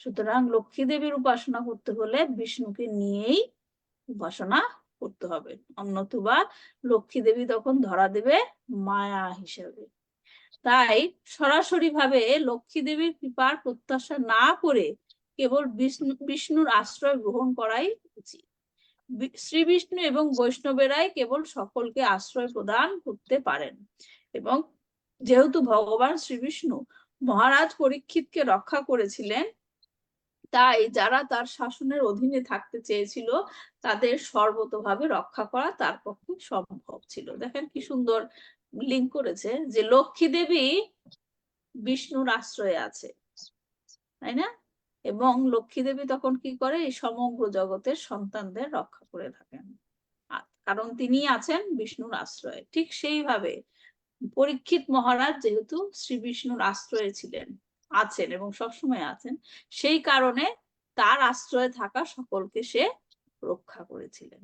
সুতরাং লক্ষ্মী দেবীর উপাসনা করতে হলে বিষ্ণুকে নিয়েই উপাসনা করতে হবে, অন্যতুবা লক্ষ্মী দেবী তখন ধরা দেবে মায়া হিসেবে। তাই সরাসরি ভাবে লক্ষ্মী দেবীর কৃপার প্রত্যাশা না করে কেবল বিষ্ণুর আশ্রয় গ্রহণ করাই উচিত। শ্রী বিষ্ণু এবং বৈষ্ণবেরাই কেবল সকলকে আশ্রয় প্রদান করতে পারেন, এবং যেহেতু ভগবান শ্রী বিষ্ণু মহারাজ পরীক্ষিতকে রক্ষা করেছিলেন, তাই যারা তার শাসনের অধীনে থাকতে চেয়েছিল তাদের সর্বতোভাবে রক্ষা করা তার পক্ষে সম্ভব ছিল। দেখেন কি সুন্দর লিঙ্ক করেছে যে লক্ষ্মী দেবী বিষ্ণুর আশ্রয়ে আছে, তাই না? এবং লক্ষ্মী দেবী তখন কি করে, এই সমগ্র জগতের সন্তানদের রক্ষা করে থাকেন, কারণ তিনি আছেন বিষ্ণুর আশ্রয়ে। ঠিক সেইভাবে পরীক্ষিত মহারাজ যেহেতু শ্রী বিষ্ণুর আশ্রয়ে ছিলেন, আছেন এবং সবসময় আছেন, সেই কারণে তার আশ্রয়ে থাকা সকলকে সে রক্ষা করেছিলেন।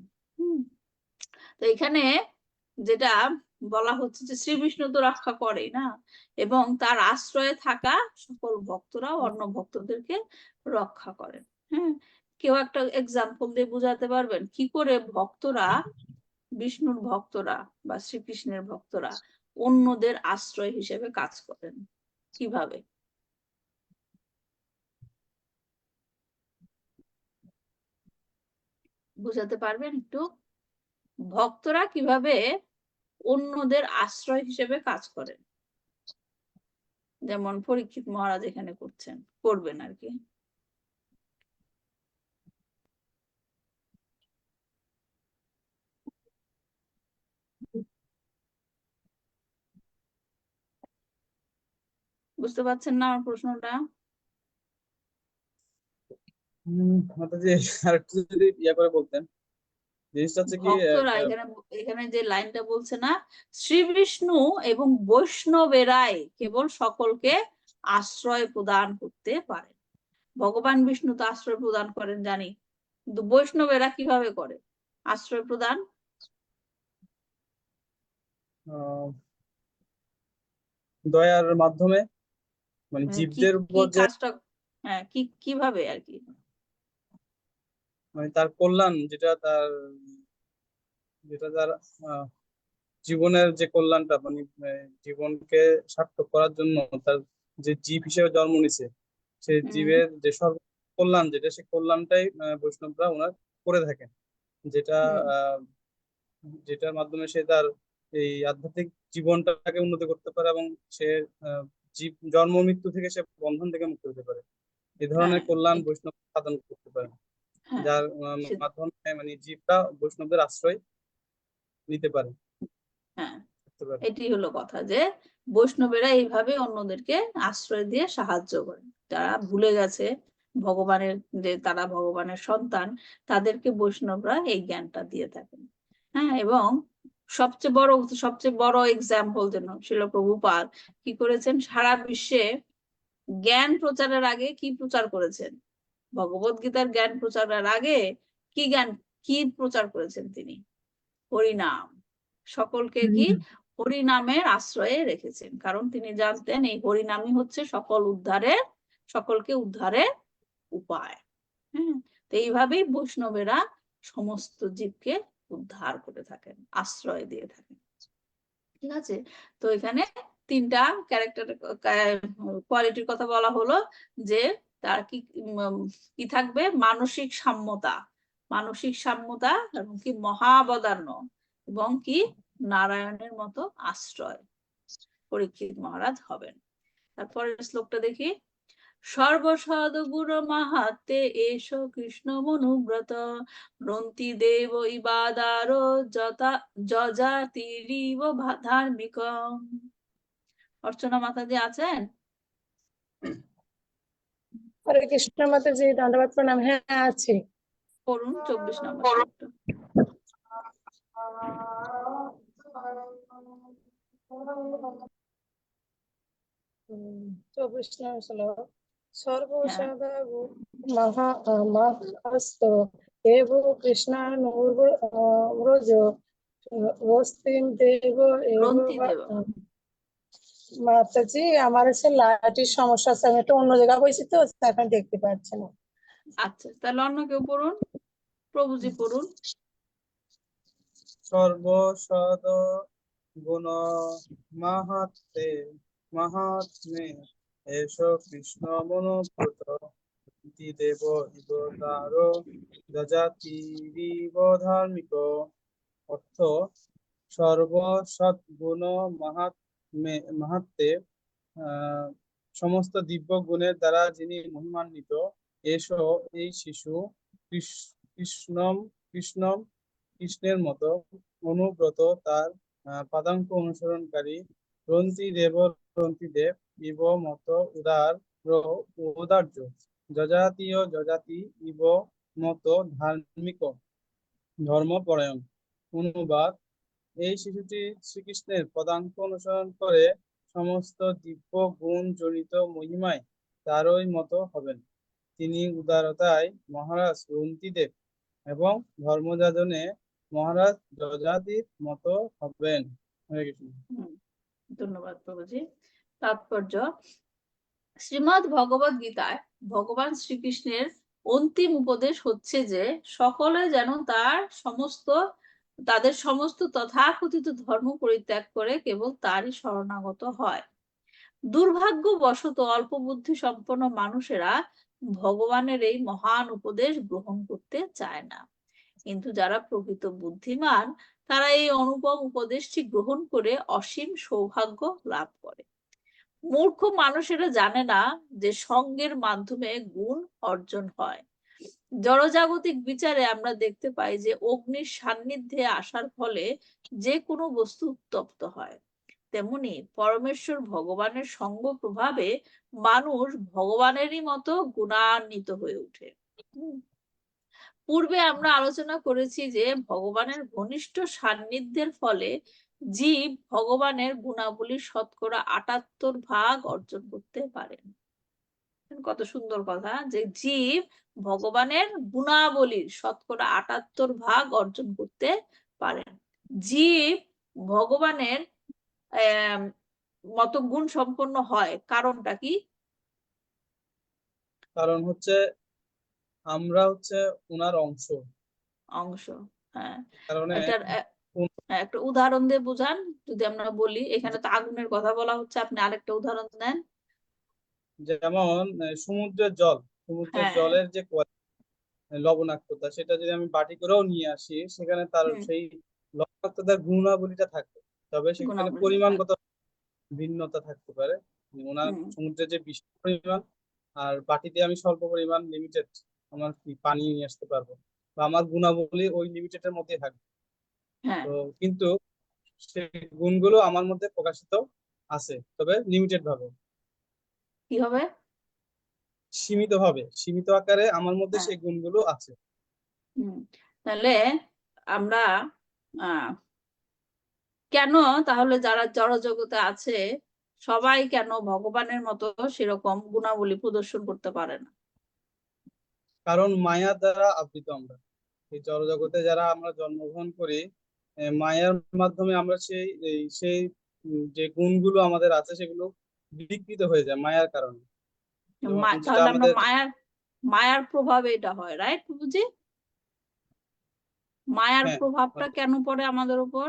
তো এখানে যেটা বলা হচ্ছে যে শ্রী বিষ্ণু তো রক্ষা করে না, এবং তার আশ্রয়ে থাকা সকল ভক্তরাও অন্য ভক্তদেরকে রক্ষা করেন। হ্যাঁ, কেউ একটা এক্সাম্পল দিয়ে বুঝাতে পারবেন কি করে ভক্তরা, বিষ্ণুর ভক্তরা বা শ্রীকৃষ্ণের ভক্তরা অন্যদের আশ্রয় হিসেবে কাজ করেন, কিভাবে? বুঝাতে পারবেন একটু, ভক্তরা কিভাবে অন্যদের আশ্রয় হিসেবে কাজ করেন, যেমন পরীক্ষিত মহারাজ এখানে করবেন আর কি? বুঝতে পারছেন না আমার প্রশ্নটা? মাতাজি আরেকটু যদি ইয়া করে বলতেন। জিনিসটা হচ্ছে কি, ভক্তরা এখানে যে লাইনটা বলছে না, শ্রী বিষ্ণু এবং বৈষ্ণবেরাই কেবল সকলকে আশ্রয় প্রদান করতে পারেন। ভগবান বিষ্ণু তো আশ্রয় প্রদান করেন জানি, কিন্তু বৈষ্ণবেরা কিভাবে করে আশ্রয় প্রদান? দয়ার মাধ্যমে, মানে মানে কি জীবদের কি উপর যে, কাজটা, হ্যাঁ কিভাবে আর কি? মানে তার কল্যাণ, যেটা তার আহ, জীবনের যে কল্যাণটা, মানে জীবনকে সার্থক করার জন্য তার যে জীব হিসেবে জন্ম নিছে, সেই জীবের যে সর্ব কল্যাণ, যেটা সে কল্যাণটাই বৈষ্ণবরা ওনার করে থাকেন। যেটা হুম আহ যেটার মাধ্যমে সে তার এই আধ্যাত্মিক জীবনটাকে উন্নতি করতে পারে, এবং সে জীব জন্ম মৃত্যু থেকে সে বন্ধন থেকে মুক্ত হতে পারে। এই ধরনের হ্যাঁ কল্যাণ বৈষ্ণব সাধন করতে পারে, হ্যাঁ যার সে- মাধ্যমে মানে জীবটা বৈষ্ণবদের আশ্রয় নিতে পারে, হ্যাঁ করতে পারে। এটি হলো কথা, যে বৈষ্ণবেরা এইভাবে অন্যদেরকে আশ্রয় দিয়ে সাহায্য করে। যারা ভুলে গেছে ভগবানের, যে তারা ভগবানের সন্তান, তাদেরকে বৈষ্ণবরা এই জ্ঞানটা দিয়ে থাকেন। হ্যাঁ, এবং সবচেয়ে বড় এক্সাম্পল যেন শিল প্রভুপাদ কি করেছেন, সারা বিশ্বে জ্ঞান প্রচারের আগে কি প্রচার করেছেন? ভগবত গীতার জ্ঞান প্রচারের আগে কি প্রচার করেছেন তিনি? হরিনাম। সকলকে কি হরিনামের আশ্রয়ে রেখেছেন, কারণ তিনি জানতেন এই হরিনামই হচ্ছে সকলকে উদ্ধারের উপায়। হ্যাঁ, তো এইভাবেই বৈষ্ণবেরা সমস্ত জীবকে উদ্ধার করে থাকেন, আশ্রয় দিয়ে থাকেন। ঠিক আছে, তো এখানে তিনটা ক্যারেক্টার কোয়ালিটির কথা বলা হলো, যে তার কি থাকবে, মানসিক সাম্যতা এবং কি মহাবদান্য, এবং কি নারায়ণের মতো আশ্রয় পরীক্ষিত মহারাজ হবেন। তারপরের শ্লোকটা দেখি। সর্বসদ গুণ মাহাত্মে এস কৃষ্ণ মনুব্রত রন্তি দেব ইবাদার যজাতিরিব ধার্মিক। অর্চনা মাতাজি আছেন? হরে কৃষ্ণ মাতাজি, দণ্ডবত প্রণাম। হ্যাঁ, আছি। পড়ুন 24 নম্বর শ্লোকটা। উম, 24 নম্বর শ্লোক। হ্যাঁ সর্বসদা মহাস্ত দেব কৃষ্ণানুব্রজ বস্তিম দেব এব রন্তি দেব। মাতাজি, আমার হচ্ছে লাইটের সমস্যা আছে, আমি একটু অন্য জায়গায় বসেছি তো, এখন দেখতে পাচ্ছি না। আচ্ছা, তাহলে অন্য কেউ পড়ুন, প্রভুজি পড়ুন। সর্বসদ গুণ মাহাত্মে মাহাত্মে এস কৃষ্ণ মনোব্রত দেব ইবতার যজাতিরিব ধার্মিক। অর্থ: সর্বসদ্গুণ মাহাত্মে আহ সমস্ত দিব্য গুণের দ্বারা যিনি মহিমান্বিত, এসো এই শিশু কৃষ্ণম কৃষ্ণম কৃষ্ণের মতো অনুব্রত, তার পাদাঙ্ক অনুসরণকারী, রন্তি দেব ইব মত উদার্য, যজাতীয় যজাতি ইব মত ধার্মিক ধর্মপরায়ণ। অনুবাদ: এই শিশুটি শ্রীকৃষ্ণের পদাঙ্ক অনুসরণ করে সমস্ত দিব্য গুণ জনিত মহিমায় তারই মতো হবেন। তিনি উদারতায় মহারাজ রন্তিদেব এবং ধর্মযাজনে মহারাজ যযাতির মতো হবেন। হরে কৃষ্ণ। ধন্যবাদ প্রভুজি। তাৎপর্য: শ্রীমদ্ ভগবদ গীতায় ভগবান শ্রীকৃষ্ণের অন্তিম উপদেশ হচ্ছে যে সকলে যেন তাদের সমস্ত তথাকথিত ধর্ম পরিত্যাগ করে কেবল তারই শরণাগত হয়। দুর্ভাগ্যবশত অল্প বুদ্ধি সম্পন্ন মানুষেরা ভগবানের এই মহান উপদেশ গ্রহণ করতে চায় না, কিন্তু যারা প্রকৃত বুদ্ধিমান তারা এই অনুপম উপদেশটি গ্রহণ করে অসীম সৌভাগ্য লাভ করে। মূর্খ মানুষেরা জানে না যে সঙ্গের মাধ্যমে গুণ অর্জন হয়। জড়জাগতিক বিচারে আমরা দেখতে পাই যে অগ্নির সান্নিধ্যে আসার ফলে যে কোনো বস্তু উত্তপ্ত হয়, তেমনি পরমেশ্বর ভগবানের সঙ্গ প্রভাবে মানুষ ভগবানেরই মতো গুণান্বিত হয়ে ওঠে। পূর্বে আমরা আলোচনা করেছি যে ভগবানের ঘনিষ্ঠ সান্নিধ্যের ফলে জীব ভগবানের গুণাবলীর 78% অর্জন করতে পারেন। কত সুন্দর কথা, যে জীব ভগবানের গুণাবলীর 78% অর্জন করতে পারেন। জীব ভগবানের মত গুণ সম্পন্ন হয়, কারণটা কি? কারণ হচ্ছে আমরা হচ্ছে ওনার অংশ, অংশ। হ্যাঁ, কারণে এটার একটা উদাহরণ দিয়ে বুঝান যদি আমরা বলি। এখানে তো আগুনের কথা বলা হচ্ছে, আপনি আরেকটা উদাহরণ দেন। যেমন সমুদ্রের হ্যাঁ। জলের যে লবণাক্ততা, সেটা যদি আমি বাটি করেও নিয়ে আসি, সেখানে তার হুম, সেই লবণাক্ততার গুণাবলীটা থাকবে, তবে সেখানে গুণাবলী থাকে। পরিমাণগত ভিন্নতা থাকতে পারে। ওনার হুম, সমুদ্রের যে বিশাল পরিমাণ, আর বাটিতে আমি স্বল্প পরিমাণ লিমিটেড আমার কি পানি নিয়ে আসতে পারবো, বা আমার গুণাবলী ওই লিমিটেডের মধ্যে থাকবে। হ্যাঁ, তো কিন্তু সেই গুণগুলো আমার মধ্যে প্রকাশিত আছে, তবে লিমিটেড ভাবে, কি হবে? সীমিত আকারে আমার মধ্যে হ্যাঁ। সেই গুণগুলো আছে। তাহলে আমরা কেন তাহলে যারা জড়জগতে আছে সবাই কেন ভগবানের মতো সেরকম গুণাবলী প্রদর্শন করতে পারে না? কারণ মায়ার দ্বারা আবৃত আমরা, এই জড়জগতে যারা আমরা জন্মগ্রহণ করি, মায়ার মাধ্যমে আমরা সেই যে গুণগুলো আমাদের আছে সেগুলো বিকৃত হয়ে যায় মায়ার কারণে। যেমন যেটা তাহলে আমরা আমাদের, মায়ার প্রভাবে এটা হয়, রাইট বুঝি? মায়ার হ্যাঁ, প্রভাবটা কেন পড়ে আমাদের উপর?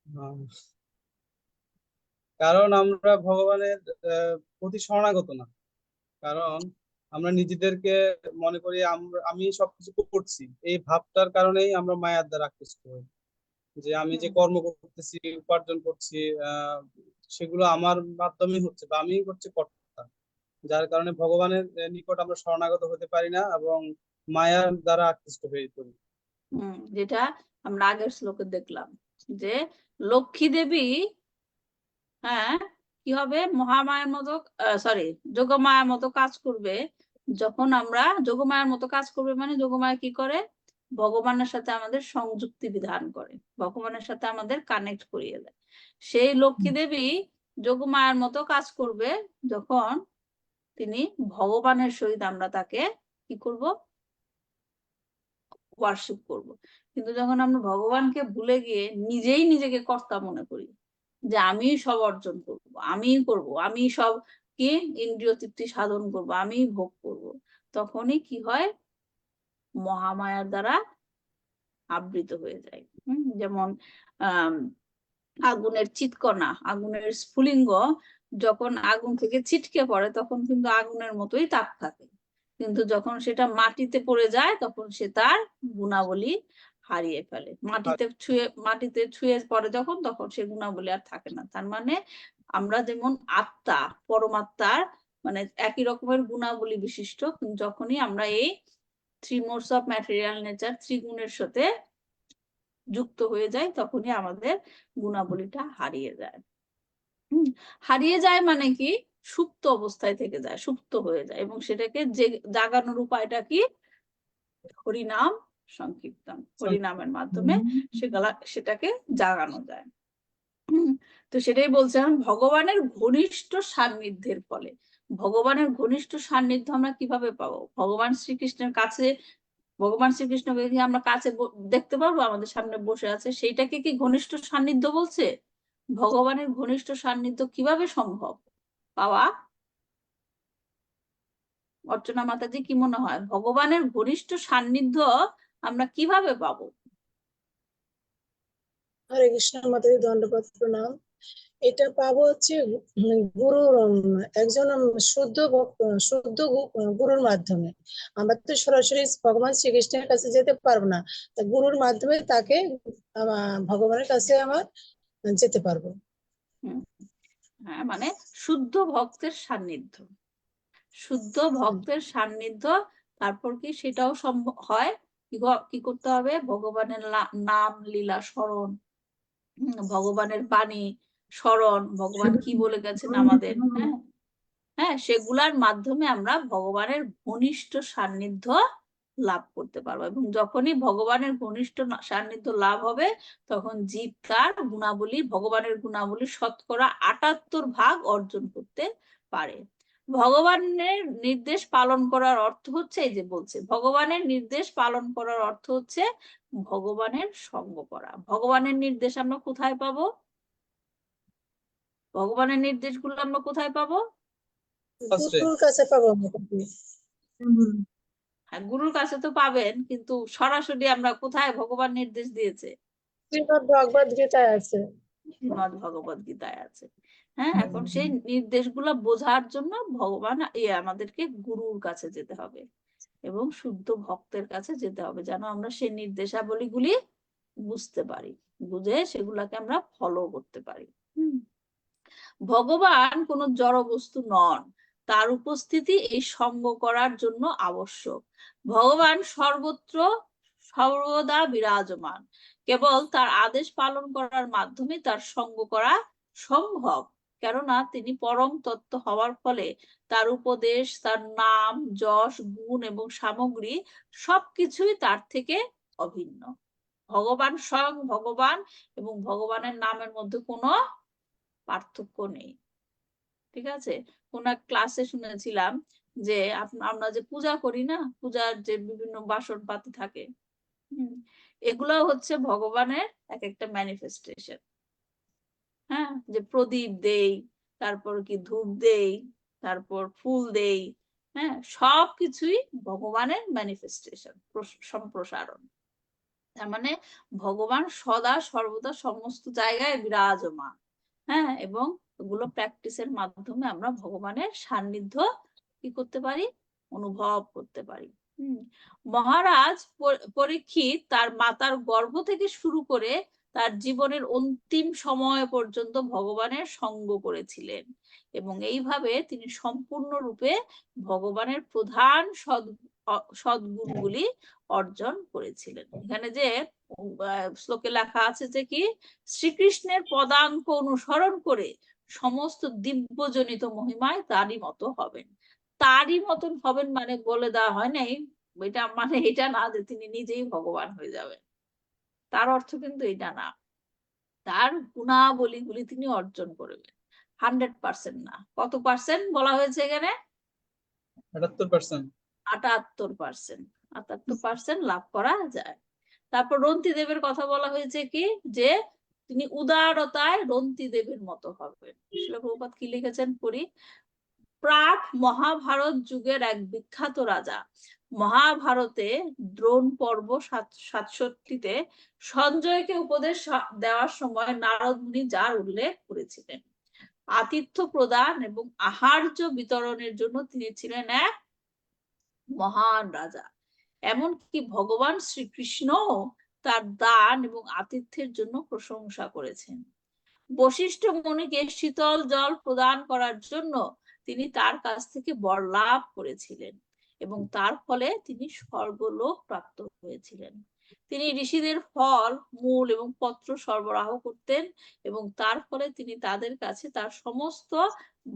আহ, কারণ আমরা ভগবানের প্রতি শরণাগত না। কারণ আমরা নিজেদেরকে মনে করি আমি সবকিছু করছি, এই ভাবটার কারণেই আমরা মায়ার দ্বারা আকৃষ্ট হই। যে আমি যে কর্ম করতেছি, উপার্জন করছি, সেগুলো আমার মাধ্যমে হচ্ছে, বা আমি করছি কর্তা, যার কারণে ভগবানের নিকট আমরা শরণাগত হতে পারি না এবং মায়ার দ্বারা আকৃষ্ট হয়ে পড়ি। যেটা আমরা আগের শ্লোকে দেখলাম, যে লক্ষ্মী দেবী, হ্যাঁ, কি হবে, মহামায়ার মতো, সরি, যোগমায়ার মতো কাজ করবে। যখন আমরা যোগমায়ার মতো কাজ করবে মানে যোগমায়া কি করে? ভগবানের সাথে আমাদের সংযুক্তি বিধান করে, ভগবানের সাথে আমাদের কানেক্ট করিয়ে দেয়। সেই লক্ষ্মী দেবী যোগমায়ার মতো কাজ করবে যখন তিনি ভগবানের সহিত আমরা তাকে কি করব? ওয়ার্শিপ করব। কিন্তু যখন আমরা ভগবানকে ভুলে গিয়ে নিজেই নিজেকে কর্তা মনে করি, যে আমি সব অর্জন করব, আমি করব, আমি সব কি ইন্দ্রিয় তৃপ্তি সাধন করব, আমি ভোগ করব, তখনই কি হয়? মহামায়ার দ্বারা আবৃত হয়ে যায়। যেমন আগুনের চিৎকণা, আগুনের স্ফুলিঙ্গ যখন আগুন থেকে ছিটকে পড়ে তখন কিন্তু আগুনের মতোই তাপ থাকে, কিন্তু যখন সেটা মাটিতে পড়ে যায় তখন সে তার গুণাবলী হারিয়ে ফেলে। মাটিতে ছুঁয়ে পড়ে যখন, তখন সে গুণাবলী আর থাকে না। তার মানে আমরা যেমন আত্মা, পরমাত্মার মানে একই রকমের গুণাবলী বিশিষ্ট, যখনই আমরা এই 3 modes of material nature, ত্রিগুণের সাথে যুক্ত হয়ে যায়, তখনই আমাদের গুণাবলীটা হারিয়ে যায়। হারিয়ে যায় মানে কি? সুপ্ত অবস্থায় থেকে যায়, সুপ্ত হয়ে যায়, এবং সেটাকে জাগানোর উপায়টা কি? হরিনাম সংকীর্তন, হরিনামের মাধ্যমে সেটাকে জাগানো যায়। তো সেটাই বলছিলাম, ভগবানের ঘনিষ্ঠ সান্নিধ্যের ফলে, ভগবানের ঘনিষ্ঠ সান্নিধ্য আমরা কিভাবে পাবো? ভগবান শ্রীকৃষ্ণের কাছে, ভগবান শ্রীকৃষ্ণকে কি আমরা কাছে দেখতে পারবো? আমাদের সামনে বসে আছে, সেইটাকে কি ঘনিষ্ঠ সান্নিধ্য বলছে? ভগবানের ঘনিষ্ঠ সান্নিধ্য কিভাবে সম্ভব পাওয়া? অর্চনা মাতাজি, কি মনে হয় ভগবানের ঘনিষ্ঠ সান্নিধ্য আমরা কিভাবে পাবো? হরে কৃষ্ণ মাতাজি, দণ্ডপাত প্রণাম। এটা পাবো হচ্ছে গুরুর একজন গুরুর মাধ্যমে। আমরা তো সরাসরি ভগবান শ্রীকৃষ্ণের কাছে যেতে পারবো না, তা গুরুর মাধ্যমে তাকে ভগবানের কাছে আমার যেতে পারবো। হ্যাঁ, মানে শুদ্ধ ভক্তের সান্নিধ্য, শুদ্ধ ভক্তের সান্নিধ্য। তারপর কি সেটাও সম্ভব হয়? কি করতে হবে? ভগবানের নাম লীলা স্মরণ, ভগবানের বাণী স্মরণ, ভগবান কি বলে গেছেন আমাদের, হ্যাঁ, সেগুলার মাধ্যমে আমরা ভগবানের ঘনিষ্ঠ সান্নিধ্য লাভ করতে পারবো। এবং যখনই ভগবানের ঘনিষ্ঠ সান্নিধ্য লাভ হবে তখন জীব তার গুণাবলী, ভগবানের গুণাবলী 78% অর্জন করতে পারে। ভগবানের নির্দেশ পালন করার অর্থ হচ্ছে, এই যে বলছে, ভগবানের নির্দেশ পালন করার অর্থ হচ্ছে ভগবানের সঙ্গ করা। ভগবানের নির্দেশ আমরা কোথায় পাবো? ভগবানের নির্দেশগুলো আমরা কোথায় পাবো? গুরুর কাছে পাবো আমরা। হ্যাঁ, গুরুর কাছে তো পাবেন, কিন্তু সরাসরি আমরা কোথায় ভগবান নির্দেশ দিয়েছে? শ্রীমদ্ ভগবদ গীতায় আছে। শ্রীমদ্ ভগবদ গীতায় আছে। হ্যাঁ, এখন সেই নির্দেশগুলো বোঝার জন্য ভগবান আমাদেরকে গুরুর কাছে যেতে হবে এবং শুদ্ধ ভক্তের কাছে যেতে হবে, যেন আমরা সেই নির্দেশাবলীগুলি বুঝতে পারি, বুঝে সেগুলাকে আমরা ফলো করতে পারি। ভগবান কোনো জড় বস্তু নন, তার উপস্থিতি এই সঙ্গ করার জন্য আবশ্যক। ভগবান সর্বত্র সর্বদা বিরাজমান, কেবল তার আদেশ পালন করার মাধ্যমে তার সঙ্গ করা সম্ভব। কেননা তিনি পরম তত্ত্ব হওয়ার ফলে তার উপদেশ, তার নাম, যশ, গুণ এবং সামগ্রী সবকিছুই তার থেকে অভিন্ন। ভগবান স্বয়ং ভগবান এবং ভগবানের নামের মধ্যে কোনো পার্থক্য নেই। ঠিক আছে? কোন এক ক্লাসে শুনেছিলাম যে আমরা যে পূজা করি না, পূজার যে বিভিন্ন বাসন পাতি থাকে, এগুলো হচ্ছে ভগবানের এক একটা ম্যানিফেস্টেশন। হ্যাঁ, যে প্রদীপ দেই, তারপর কি ধূপ দেই, তারপর ফুল দেই, হ্যাঁ, সবকিছুই ভগবানের ম্যানিফেস্টেশন, সম্প্রসারণ। তার মানে ভগবান সদা সর্বদা সমস্ত জায়গায় বিরাজমান। হ্যাঁ, এবং এগুলো প্র্যাকটিসের মাধ্যমে আমরা ভগবানের সান্নিধ্য কি করতে পারি? অনুভব করতে পারি। মহারাজ পরীক্ষিত তার মাতার গর্ভ থেকে শুরু করে তার জীবনের অন্তিম সময় পর্যন্ত ভগবানের সঙ্গ করেছিলেন এবং এইভাবে তিনি সম্পূর্ণরূপে ভগবানের প্রধান সদ্গুণগুলি অর্জন করেছিলেন। এখানে যে শ্লোকে লেখা আছে যে কি, শ্রীকৃষ্ণের পদাঙ্ক অনুসরণ করে সমস্ত দিব্যজনিত মহিমায় তারই মতো হবেন। তারই মতন হবেন মানে বলে দেওয়া হয় নাই, এটা মানে এটা না যে তিনি নিজেই ভগবান হয়ে যাবেন, তার অর্থ কিন্তু এটা না। তার গুণাবলীগুলি তিনি অর্জন করবেন, 100% না। কত পার্সেন্ট বলা হয়েছে এখানে? 78%। 78%। 78% লাভ করা যায়। তারপর রন্তি দেবের কথা বলা হয়েছে কি, যে তিনি উদারতায় রন্তি দেবের মতো হবেন। শিল প্রভুপাদ কি লিখেছেন পড়ি। প্রাক মহাভারত যুগের এক বিখ্যাত রাজা মহাভারতে দ্রোণ পর্ব 67-তে সঞ্জয়কে উপদেশ দেওয়ার সময় নারদ মুনি যার উল্লেখ করেছিলেন। আতিথ্য প্রদান এবং আহার্য বিতরণের জন্য তিনি ছিলেন এক মহান রাজা। এমনকি ভগবান শ্রীকৃষ্ণ তার দান এবং আতিথ্যের জন্য প্রশংসা করেছেন। বশিষ্ঠ মুনিকে শীতল জল প্রদান করার জন্য তিনি তার কাছ থেকে বর লাভ করেছিলেন এবং তার ফলে তিনি স্বর্গলোক প্রাপ্ত হয়েছিলেন। তিনি ঋষিদের ফল, মূল এবং পত্র সরবরাহ করতেন এবং তার ফলে তিনি তাদের কাছে তার সমস্ত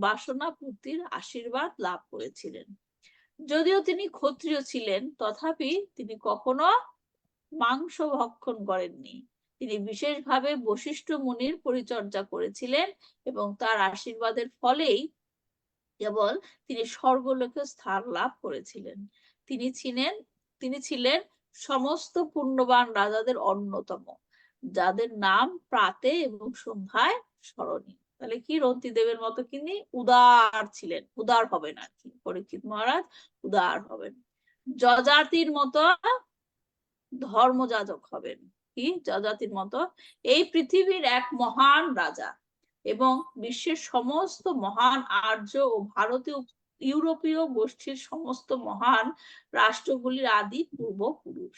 বাসনা পূর্তির আশীর্বাদ লাভ করেছিলেন। যদিও তিনি ক্ষত্রিয় ছিলেন, তথাপি তিনি কখনো মাংস ভক্ষণ করেননি। তিনি বিশেষভাবে বশিষ্ঠ মুনির পরিচর্যা করেছিলেন এবং তার আশীর্বাদের ফলেই কেবল তিনি স্বর্গলোকে স্থান লাভ করেছিলেন। তিনি ছিলেন সমস্ত পুণ্যবান রাজাদের অন্যতম, যাদের নাম প্রাতে এবং সন্ধ্যায় স্মরণীয়। তাহলে কি রন্তি দেবের মতো তিনি উদার ছিলেন, উদার হবেন আর কি, পরীক্ষিত মহারাজ উদার হবেন। যজাতির মতো ধর্মযাজক হবেন। কি যজাতির মতো? এই পৃথিবীর এক মহান রাজা এবং বিশ্বের সমস্ত মহান আর্য ও ভারতীয় ইউরোপীয় গোষ্ঠীর সমস্ত মহান রাষ্ট্রগুলির আদি পূর্বপুরুষ।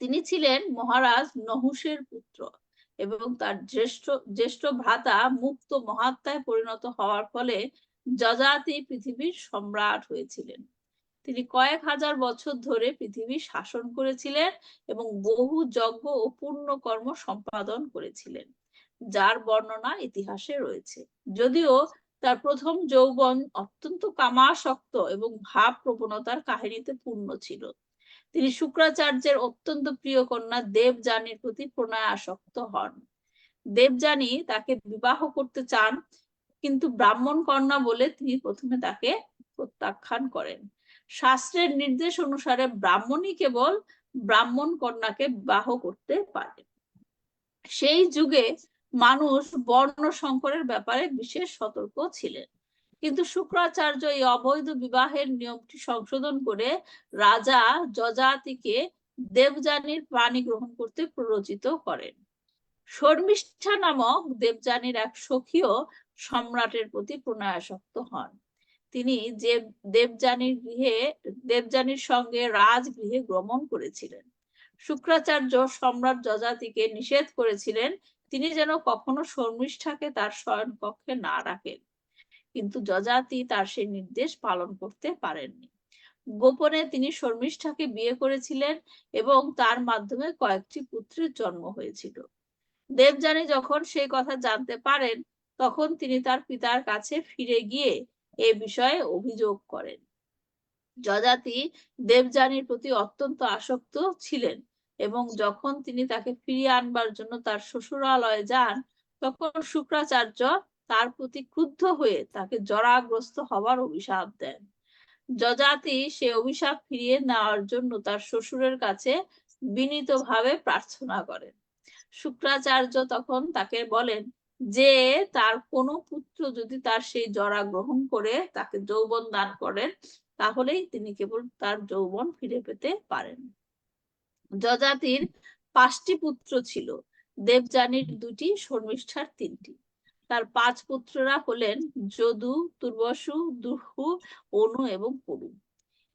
তিনি ছিলেন মহারাজ নহুষের পুত্র এবং তার জ্যেষ্ঠ ভ্রাতা মুক্ত মহাত্মায় পরিণত হওয়ার ফলে যজাতি পৃথিবীর সম্রাট হয়েছিলেন। তিনি কয়েক হাজার বছর ধরে পৃথিবী শাসন করেছিলেন এবং বহু যজ্ঞ ও পূর্ণ কর্ম সম্পাদন করেছিলেন, যার বর্ণনা ইতিহাসে রয়েছে। যদিও তার প্রথম যৌবন অত্যন্ত কামাসক্ত এবং ভাব প্রবণতার কাহিনীতে পূর্ণ ছিল। তিনি শুক্রাচার্যের অত্যন্ত প্রিয় কন্যা দেবযানীর প্রতি প্রণয়াসক্ত হন। দেবযানী তাকে বিবাহ করতে চান, কিন্তু ব্রাহ্মণ কন্যা বলে তিনি প্রথমে তাকে প্রত্যাখ্যান করেন। শাস্ত্রের নির্দেশ অনুসারে ব্রাহ্মণই কেবল ব্রাহ্মণ কন্যাকে বিবাহ করতে পারে। সেই যুগে মানুষ বর্ণ সংকরের ব্যাপারে বিশেষ সতর্ক ছিলেন, কিন্তু শুক্রাচার্য এই অবৈধ বিবাহের নিয়মটি সংশোধন করে রাজা যযাতিকে দেবযানীর পাণি গ্রহণ করতে প্ররোচিত করেন। শর্মিষ্ঠা নামক দেবযানীর এক সখীও সম্রাটের প্রতি প্রণয়াসক্ত হন। তিনি যে দেবযানীর সঙ্গে রাজগৃহে গমন করেছিলেন। শুক্রাচার্য সম্রাট যযাতিকে নিষেধ করেছিলেন তিনি যেন কখনো শর্মিষ্ঠাকে তার শয়নকক্ষে না রাখেন, কিন্তু যযাতি তার সেই নির্দেশ পালন করতে পারেননি। গোপনে তিনি শর্মিষ্ঠাকে বিয়ে করেছিলেন এবং তার মাধ্যমে কয়েকটি পুত্রের জন্ম হয়েছিল। দেবযানী যখন সেই কথা জানতে পারেন, তখন তিনি তার পিতার কাছে ফিরে গিয়ে এ বিষয়ে অভিযোগ করেন। যযাতি দেবযানীর প্রতি অত্যন্ত আসক্ত ছিলেন এবং যখন তিনি তাকে ফিরিয়ে আনবার জন্য তার শ্বশুরালয়ে যান, তখন শুক্রাচার্য তার প্রতি ক্রুদ্ধ হয়ে তাকে জরাগ্রস্ত হবার অভিশাপ দেন। যযাতি সে অভিশাপ ফিরিয়ে নেওয়ার জন্য তার শ্বশুরের কাছে বিনীতভাবে প্রার্থনা করেন। শুক্রাচার্য তখন তাকে বলেন যে তার কোনো পুত্র যদি তার সেই জরা গ্রহণ করে তাকে যৌবন দান করেন, তাহলেই তিনি কেবল তার যৌবন ফিরে পেতে পারেন। যযাতির 5টি পুত্র ছিল, দেবযানীর 2টি, শর্মিষ্ঠার 3টি। তার 5 পুত্ররা হলেন যদু, তুর্বসু, দুহু, অনু এবং পুরু।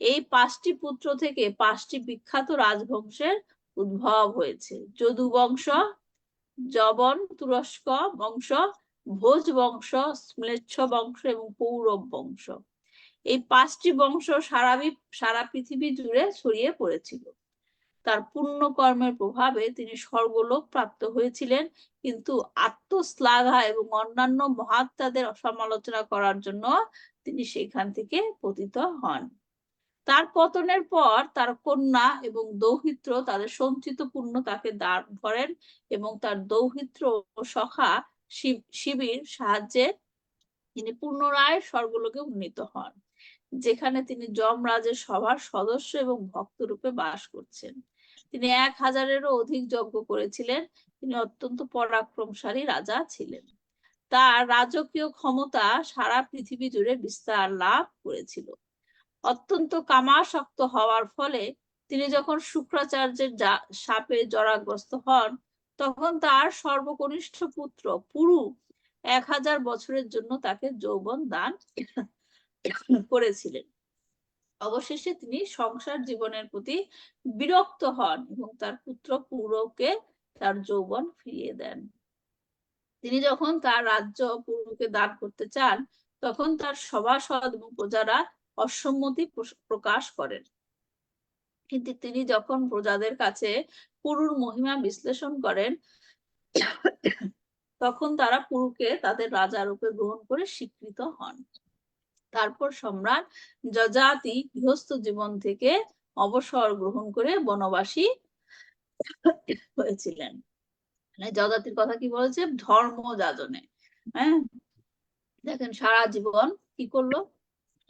এই 5টি পুত্র থেকে 5টি বিখ্যাত রাজবংশের উদ্ভব হয়েছে: যদু বংশ, যবন তুরস্ক বংশ, ভোজ বংশ, স্ম্লেচ্ছ বংশ এবং কৌরব বংশ। এই 5টি বংশ সারা পৃথিবী জুড়ে ছড়িয়ে পড়েছিল। তার পুণ্য কর্মের প্রভাবে তিনি স্বর্গলোক প্রাপ্ত হয়েছিলেন, কিন্তু আত্মশ্লাঘা এবং অন্যান্য মহাত্মাদের সমালোচনা করার জন্য তিনি সেখান থেকে পতিত হন। তার পতনের পর তার কন্যা এবং দৌহিত্র তাদের সঞ্চিত পুণ্য তাকে দান করেন এবং তার দৌহিত্র ও সখা শিবির সাহায্যে তিনি পুনরায় স্বর্গলোকে উন্নীত হন, যেখানে তিনি যমরাজের সভার সদস্য এবং ভক্ত রূপে বাস করছেন। তিনি 1000-এরও অধিক যজ্ঞ করেছিলেন। তিনি অত্যন্ত পরাক্রমশালী রাজা ছিলেন। তার রাজকীয় ক্ষমতা সারা পৃথিবী জুড়ে বিস্তার লাভ করেছিল। অত্যন্ত কামাসক্ত হওয়ার ফলে তিনি যখন শুক্রাচার্যের শাপে জরাগ্রস্ত হন, তখন তার সর্বকনিষ্ঠ পুত্র পুরু 1000 বছরের জন্য তাকে যৌবন দান করেছিলেন। অবশেষে তিনি সংসার জীবনের প্রতি বিরক্ত হন এবং তার পুত্র পুরুকে তার যৌবন ফিরিয়ে দেন। তিনি যখন তার রাজ্য পুরুকে দান করতে চান, তখন তার সভাসদ এবং প্রজারা অসম্মতি প্রকাশ করেন, কিন্তু তিনি যখন প্রজাদের কাছে পুরুর মহিমা বিশ্লেষণ করেন, তখন তারা পুরুকে তাদের রাজা রূপে গ্রহণ করে স্বীকৃত হন। তারপর সম্রাট যযাতি গৃহস্থ জীবন থেকে অবসর গ্রহণ করে বনবাসী হয়েছিলেন। যযাতির কথা কি বলেছে? ধর্ম যাজনে। হ্যাঁ, দেখেন সারা জীবন কি করলো?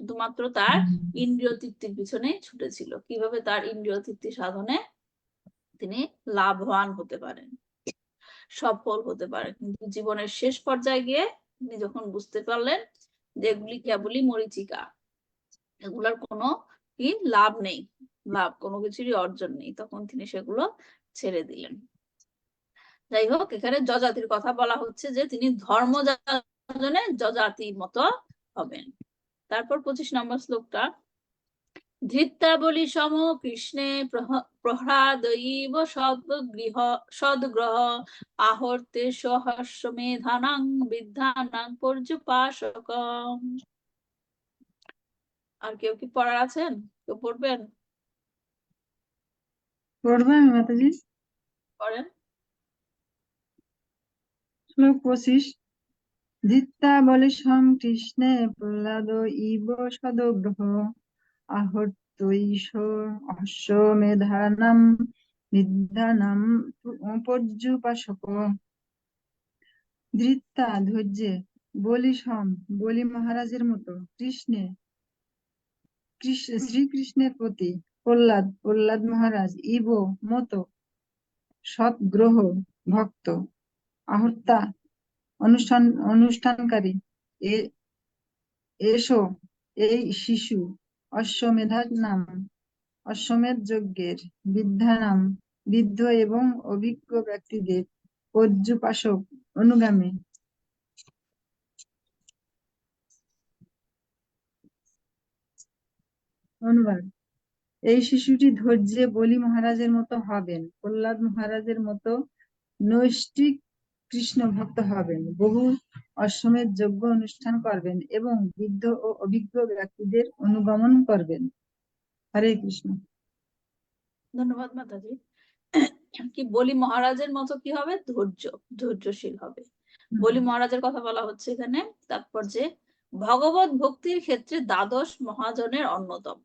শুধুমাত্র তার ইন্দ্রিয় তৃপ্তির পিছনে ছুটেছিল, কিভাবে তার ইন্দ্রিয় তৃপ্তি সাধনে তিনি লাভবান হতে পারেন, সফল হতে পারেন। কিন্তু জীবনের শেষ পর্যায়ে গিয়ে তিনি যখন বুঝতে পারলেন যে এগুলি কেবলই মরীচিকা, এগুলার কোনো কি লাভ নেই, কোনো কিছুরই অর্জন নেই, তখন তিনি সেগুলো ছেড়ে দিলেন। যাই হোক, এখানে যযাতির কথা বলা হচ্ছে যে তিনি ধর্ম যাজনে যযাতির মতো হবেন। তারপর 25 নম্বর শ্লোকটা, ধৃত্যাবলি সম কৃষ্ণে প্রহ্লাদৈব সদ্গ্রহ আহর্তে সহস্রমেধানাং বৃদ্ধানাং পর্যুপাসকম। আর কেউ কি পড়ার আছেন? কেউ পড়বেন? পড়বো আমি মাতাজি। পড়েন। শ্লোক 25। ধৃত্তা বলিষ্ঠম কৃষ্ণে প্রহ্লাদ ইব সদগ্রহ আহর্তৈষ অশ্বমেধানাম নিধানাম পর্যুপাসক। ধৃত্তা ধৈর্যে, বলিসম বলি মহারাজের মতো, কৃষ্ণে শ্রীকৃষ্ণের প্রতি, প্রহ্লাদ মহারাজ, ইব মতো, সৎগ্রহ ভক্ত, আহর্তা অনুষ্ঠানকারী, এসো এই শিশু, অশ্বমেধার নাম অশ্বমেধ যজ্ঞের, বিদ্যানাম বৃদ্ধ এবং অভিজ্ঞ ব্যক্তিদের, পর্যুপাসক অনুগামী। অনুবাদ: এই শিশুটি ধৈর্যে বলি মহারাজের মতো হবেন, প্রহ্লাদ মহারাজের মতো নৈষ্ঠিক কৃষ্ণ ভক্ত হবেন, বহু অশ্বমেধ যজ্ঞ অনুষ্ঠান করবেন এবং বৃদ্ধ ও অভিজ্ঞ ব্যক্তিদের অনুগমন করবেন। হরে কৃষ্ণ। ধন্যবাদ মাতাজি। কি বলি মহারাজের মতো কি হবে? ধৈর্যশীল হবে। বলি মহারাজের কথা বলা হচ্ছে এখানে। তাৎপর্যে ভগবত ভক্তির ক্ষেত্রে দ্বাদশ মহাজনের অন্যতম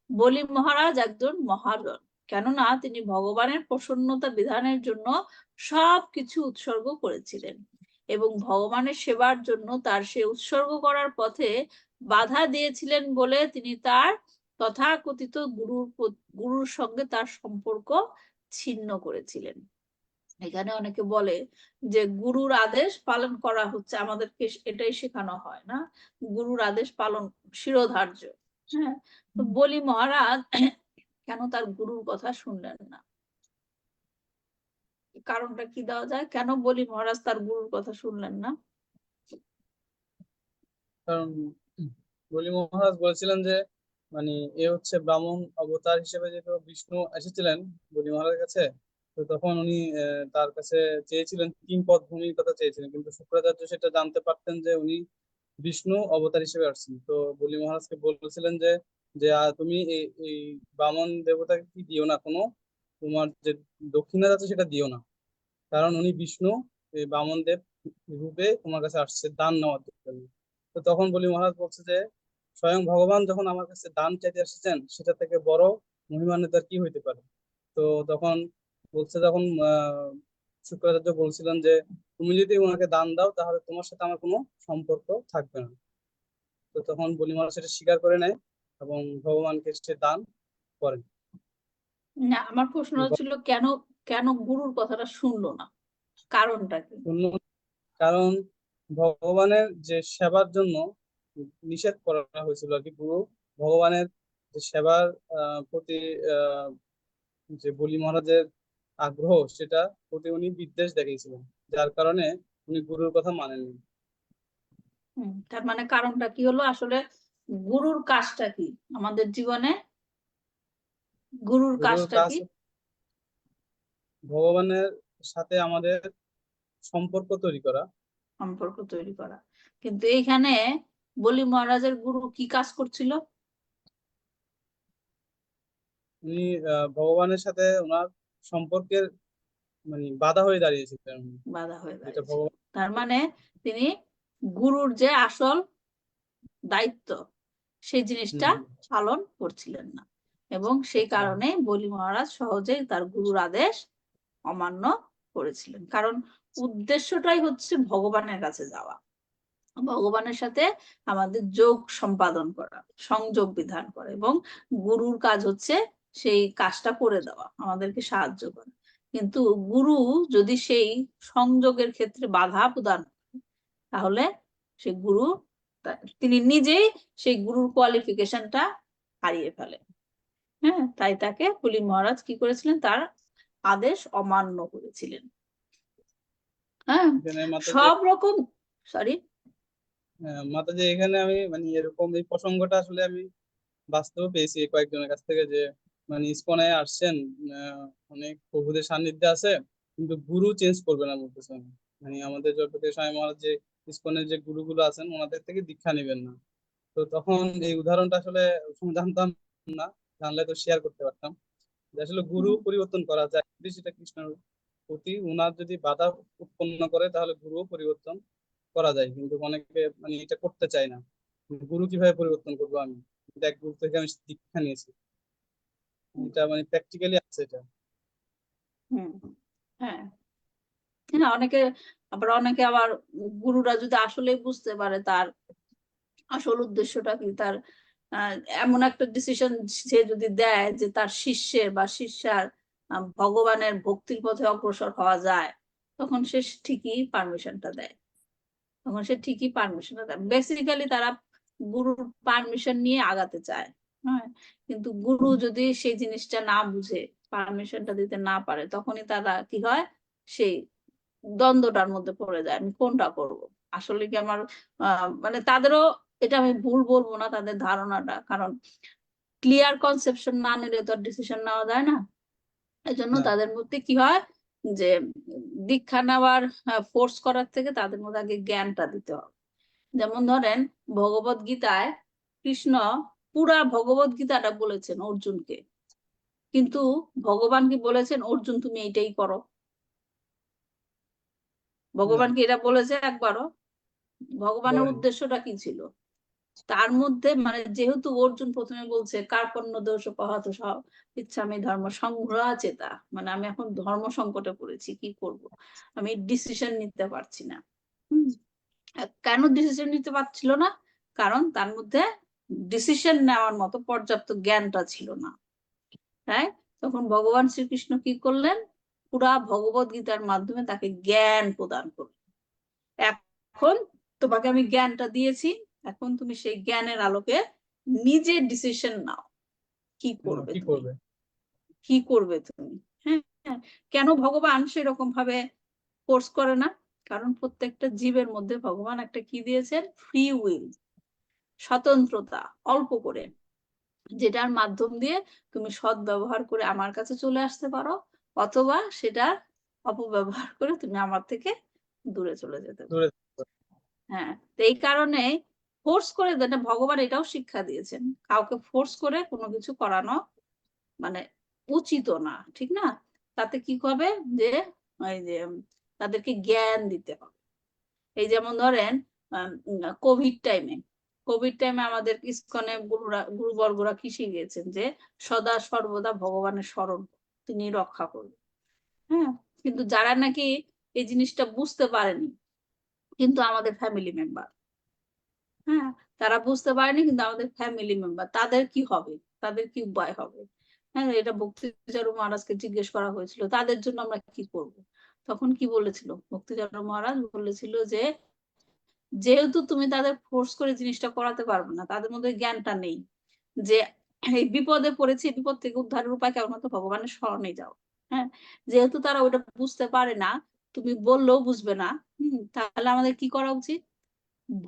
বলি মহারাজ একজন মহাজন, কেননা তিনি ভগবানের প্রসন্নতা বিধানের জন্য সবকিছু উৎসর্গ করেছিলেন এবং ভগবানের সেবার জন্য তার সে উৎসর্গ করার পথে বাধা দিয়েছিলেন বলে তিনি তার তথাকথিত গুরুর সঙ্গে তার সম্পর্ক ছিন্ন করেছিলেন। এখানে অনেকে বলে যে গুরুর আদেশ পালন করা হচ্ছে, আমাদেরকে এটাই শেখানো হয় না, গুরুর আদেশ পালন শিরোধার্য। হ্যাঁ, তো বলি মহারাজ কেন তার গুরুর কথা শুনলেন না? কারণটা কি দেওয়া যায়, কেন বলি মহারাজ তার গুরুর কথা শুনলেন না? কারণ বলি মহারাজ বলেছিলেন যে মানে এ হচ্ছে ব্রাহ্মণ অবতার হিসেবে, যেহেতু বিষ্ণু এসেছিলেন বলি মহারাজের কাছে, তো তখন উনি তার কাছে চেয়েছিলেন 3 পদ ভূমির কথা চেয়েছিলেন, কিন্তু শুক্রাচার্য সেটা জানতে পারতেন যে উনি বিষ্ণু অবতার হিসেবে আসছেন। তো বলি মহারাজকে বলেছিলেন যে যে তুমি এই বামন দেবতাকে কি দিও না, কোনো তোমার যে দক্ষিণা আছে সেটা দিও না, কারণ উনি বিষ্ণু এই বামন দেব রূপে তোমার কাছে আসছে দান নেওয়ার জন্য। তো তখন বলি মহারাজ বলছে যে স্বয়ং ভগবান যখন আমার কাছে দান চাইতে এসেছেন, সেটা থেকে বড় মহিমান্বিত আর কি হইতে পারে। তো তখন বলছে, যখন শুক্রাচার্য বলছিলেন যে তুমি যদি ওনাকে দান দাও তাহলে তোমার সাথে আমার কোনো সম্পর্ক থাকবে না। তো তখন বলি মহারাজ সেটা স্বীকার করে নেয় এবং ভগবানকে সে দান করেন। না, আমার প্রশ্ন ছিল কেন কেন গুরুর কথাটা শুনলো না, কারণটা কি? কারণ ভগবানের যে সেবার জন্য নিষেধ করা হয়েছিল আর কি, গুরু ভগবানের যে সেবার প্রতি যে বলি মহারাজের আগ্রহ, সেটা প্রতি উনি বিদ্বেষ দেখিয়েছিলেন, যার কারণে উনি গুরুর কথা মানেননি। তার মানে কারণটা কি হলো আসলে? গুরুর কাজটা কি আমাদের জীবনে? গুরুর গুরুর কাজটা কাজ কি? ভগবানের সাথে আমাদের সম্পর্ক তৈরি করা। সম্পর্ক তৈরি করা। কিন্তু এইখানে বলি মহারাজের গুরু কি কাজ করছিল? উনি ভগবানের সাথে ওনার সম্পর্কের মানে বাধা হয়ে দাঁড়িয়েছিলেন উনি। বাধা হয়ে যেটা দাঁড়িয়েছিল। ভগবান তার মানে তিনি গুরুর যে আসল দায়িত্ব সেই জিনিসটা পালন করছিলেন না, এবং সেই কারণে বলি মহারাজ সহজেই তার গুরুর আদেশ অমান্য করেছিলেন। কারণ উদ্দেশ্যটাই হচ্ছে ভগবানের কাছে যাওয়া, ভগবানের সাথে আমাদের যোগ সম্পাদন করা, সংযোগ বিধান করা, এবং গুরুর কাজ হচ্ছে সেই কাজটা করে দেওয়া, আমাদেরকে সাহায্য করা। কিন্তু গুরু যদি সেই সংযোগের ক্ষেত্রে বাধা প্রদান করে, তাহলে সে গুরু তিনি নিজেই সেই গুরুর কোয়ালিফিকেশনটা হারিয়ে ফেলে। হ্যাঁ, তাই তাকে বলি মহারাজ কি করেছিলেন? তার আদেশ অমান্য করেছিলেন। হ্যাঁ, মাতাজি সব রকম। সরি মাতাজি এখানে আমি মানে এরকম এই প্রসঙ্গটা আসলে আমি বাস্তবে পেয়েছি কয়েকজনের কাছ থেকে, যে মানে ইসকনে আসছেন, অনেক প্রভুদের সান্নিধ্যে আছে, কিন্তু গুরু চেঞ্জ করবে না বলতেছেন। মানে আমাদের জগতে স্বামী মহারাজ যে ইসকনের যে গুরুগুলো আছেন ওনাদের থেকে দীক্ষা নেবেন না। তো তখন এই উদাহরণটা আসলে জানতাম না, জানলে তো শেয়ার করতে পারতাম যে আসলে গুরু পরিবর্তন করা যায় যদি সেটা কৃষ্ণের প্রতি উনার যদি বাধা উৎপন্ন করে, তাহলে গুরুও পরিবর্তন করা যায়, কিন্তু অনেকে মানে এটা করতে চায় না। গুরু কিভাবে পরিবর্তন করবো আমি? দেখ, গুরু থেকে আমি দীক্ষা নিয়েছি, এটা মানে প্র্যাকটিক্যালি আছে এটা। হুম। হ্যাঁ, হ্যাঁ, অনেকে আবার গুরুরা যদি আসলে বুঝতে পারে তার আসল উদ্দেশ্যটা কি, তার এমন একটা ডিসিশন সে যদি দেয় যে তার শিষ্যের বা শিষ্যার ভগবানের ভক্তির পথে অগ্রসর হওয়া যায়, তখন সে ঠিকই পারমিশনটা দেয়। বেসিক্যালি তারা গুরুর পারমিশন নিয়ে আগাতে চায়। হ্যাঁ, কিন্তু গুরু যদি সেই জিনিসটা না বুঝে, পারমিশনটা দিতে না পারে, তখনই তারা কি হয়, সেই দ্বন্দ্বটার মধ্যে পড়ে যায়, আমি কোনটা করব। আসলে কি আমার মানে তাদেরও, এটা আমি ভুল বলবো না তাদের ধারণাটা, কারণ ক্লিয়ার কনসেপশন না নিলে তো ডিসিশন নেওয়া যায় না। এই জন্য না, তাদের মধ্যে কি হয় যে দীক্ষা নেওয়ার ফোর্স করার থেকে তাদের মধ্যে আগে জ্ঞানটা দিতে হবে। যেমন ধরেন, ভগবত গীতায় কৃষ্ণ পুরা ভগবত গীতাটা বলেছেন অর্জুনকে, কিন্তু ভগবান কি বলেছেন অর্জুন তুমি এইটাই করো? না, ভগবান কি এটা বলেছে একবারও? ভগবানের বলেন। উদ্দেশ্যটা কি ছিল? তার মধ্যে মানে যেহেতু অর্জুন প্রথমে বলছে কার্পণ্য দোষ পহাত সব ইচ্ছামি ধর্ম সংগ্রহ চেতা, মানে আমি এখন ধর্ম সংকটে পড়েছি, কি করব, আমি ডিসিশন নিতে পারছি না। হম কেন ডিসিশন নিতে পারছিল না? কারণ তার মধ্যে ডিসিশন নেওয়ার মতো পর্যাপ্ত জ্ঞানটা ছিল না। তাই তখন ভগবান শ্রীকৃষ্ণ কি করলেন, পুরা ভগবত গীতার মাধ্যমে তাকে জ্ঞান প্রদান করলেন। এখন তোমাকে আমি জ্ঞানটা দিয়েছি, এখন তুমি সেই জ্ঞানের আলোকে নিজে ডিসিশন নাও, কি করবে কি তুমি, করবে? কি করবে তুমি। হ্যাঁ, কেন ভগবান সেরকম ভাবে ফোর্স করে না? কারণ প্রত্যেকটা জীবের মধ্যে ভগবান একটা কি দিয়েছেন, ফ্রি উইল, স্বতন্ত্রতা অল্প করে, যেটার মাধ্যম দিয়ে তুমি সৎ ব্যবহার করে আমার কাছে চলে আসতে পারো, অথবা সেটা অপব্যবহার করে তুমি আমার থেকে দূরে চলে যেতে পারো। দূরে। হ্যাঁ, তো এই কারণে ফোর্স করে দেন, ভগবান এটাও শিক্ষা দিয়েছেন, কাউকে ফোর্স করে কোনো কিছু করানো মানে উচিত না, ঠিক না? তাতে কি হবে যে ওই যে তাদেরকে জ্ঞান দিতে হবে। এই যেমন ধরেন কোভিড টাইমে আমাদের ইসকনে গুরুবর্গরা কি শিখিয়েছেন, যে সদা সর্বদা ভগবানের স্মরণ, তিনি রক্ষা করবেন। হ্যাঁ, কিন্তু যারা নাকি এই জিনিসটা বুঝতে পারেনি, কিন্তু আমাদের ফ্যামিলি মেম্বার, হ্যাঁ, তারা বুঝতে পারেনি কিন্তু আমাদের ফ্যামিলি মেম্বার, তাদের কি হবে, তাদের কি উপায় হবে? হ্যাঁ, এটা ভক্তিচারু মহারাজকে জিজ্ঞেস করা হয়েছিল তাদের জন্য আমরা কি করব। তখন কি বলেছিল ভক্তিচারু মহারাজ, বলেছিল যে যেহেতু তুমি তাদের ফোর্স করে জিনিসটা করাতে পারবে না, তাদের মধ্যে জ্ঞানটা নেই যে এই বিপদে পড়েছে, বিপদ থেকে উদ্ধারের উপায় কেবলমাত্র ভগবানের স্মরণে যাও। হ্যাঁ, যেহেতু তারা ওটা বুঝতে পারে না, তুমি বললেও বুঝবে না, তাহলে আমাদের কি করা উচিত?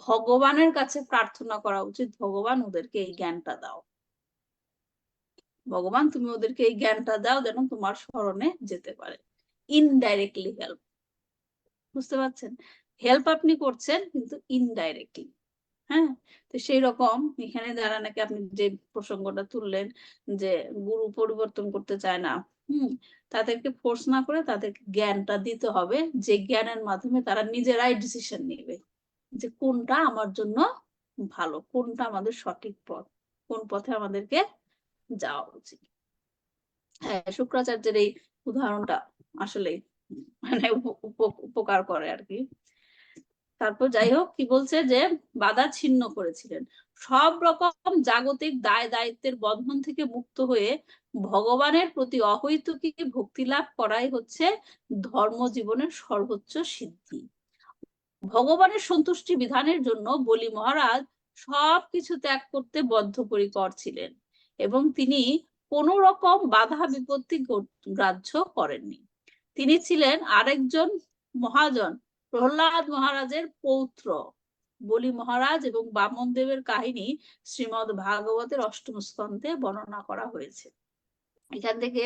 ভগবানের কাছে প্রার্থনা করা উচিত, ভগবান ওদেরকে এই জ্ঞানটা দাও, ভগবান তুমি ওদেরকে এই জ্ঞানটা দাও যেন তোমার স্মরণে যেতে পারে। ইনডাইরেক্টলি হেল্প, বুঝতে পারছেন? হেল্প আপনি করছেন কিন্তু ইনডাইরেক্টলি। হ্যাঁ, তো সেই রকম এখানে যারা নাকি আপনি যে প্রসঙ্গটা তুললেন, যে গুরু পরিবর্তন করতে চায় না, তাদেরকে ফোর্স না করে তাদেরকে জ্ঞানটা দিতে হবে, যে জ্ঞানের মাধ্যমে তারা নিজেরাই ডিসিশন নেবে যে কোনটা আমার জন্য ভালো, কোনটা আমাদের সঠিক পথ, কোন পথে আমাদেরকে যাওয়া উচিত। হ্যাঁ, শুক্রাচার্যের এই উদাহরণটা আসলে মানে উপকার করে আর কি। তারপর যাই হোক, কি বলছে যে বাধা ছিন্ন করেছিলেন, সব রকম জাগতিক দায় দায়িত্বের বন্ধন থেকে মুক্ত হয়ে ভগবানের প্রতি অহৈতুকী ভক্তি লাভ করাই হচ্ছে ধর্ম জীবনের সর্বোচ্চ সিদ্ধি। ভগবানের সন্তুষ্টি বিধানের জন্য বলি মহারাজ সবকিছু ত্যাগ করতে বদ্ধপরিকর ছিলেন, এবং তিনি কোন রকম বাধা বিপত্তি গ্রাহ্য করেননি। তিনি ছিলেন আরেকজন মহাজন প্রহ্লাদ মহারাজের পৌত্র। বলি মহারাজ এবং বামন দেবের কাহিনী শ্রীমদ ভাগবতের অষ্টম স্কন্ধে বর্ণনা করা হয়েছে। এখান থেকে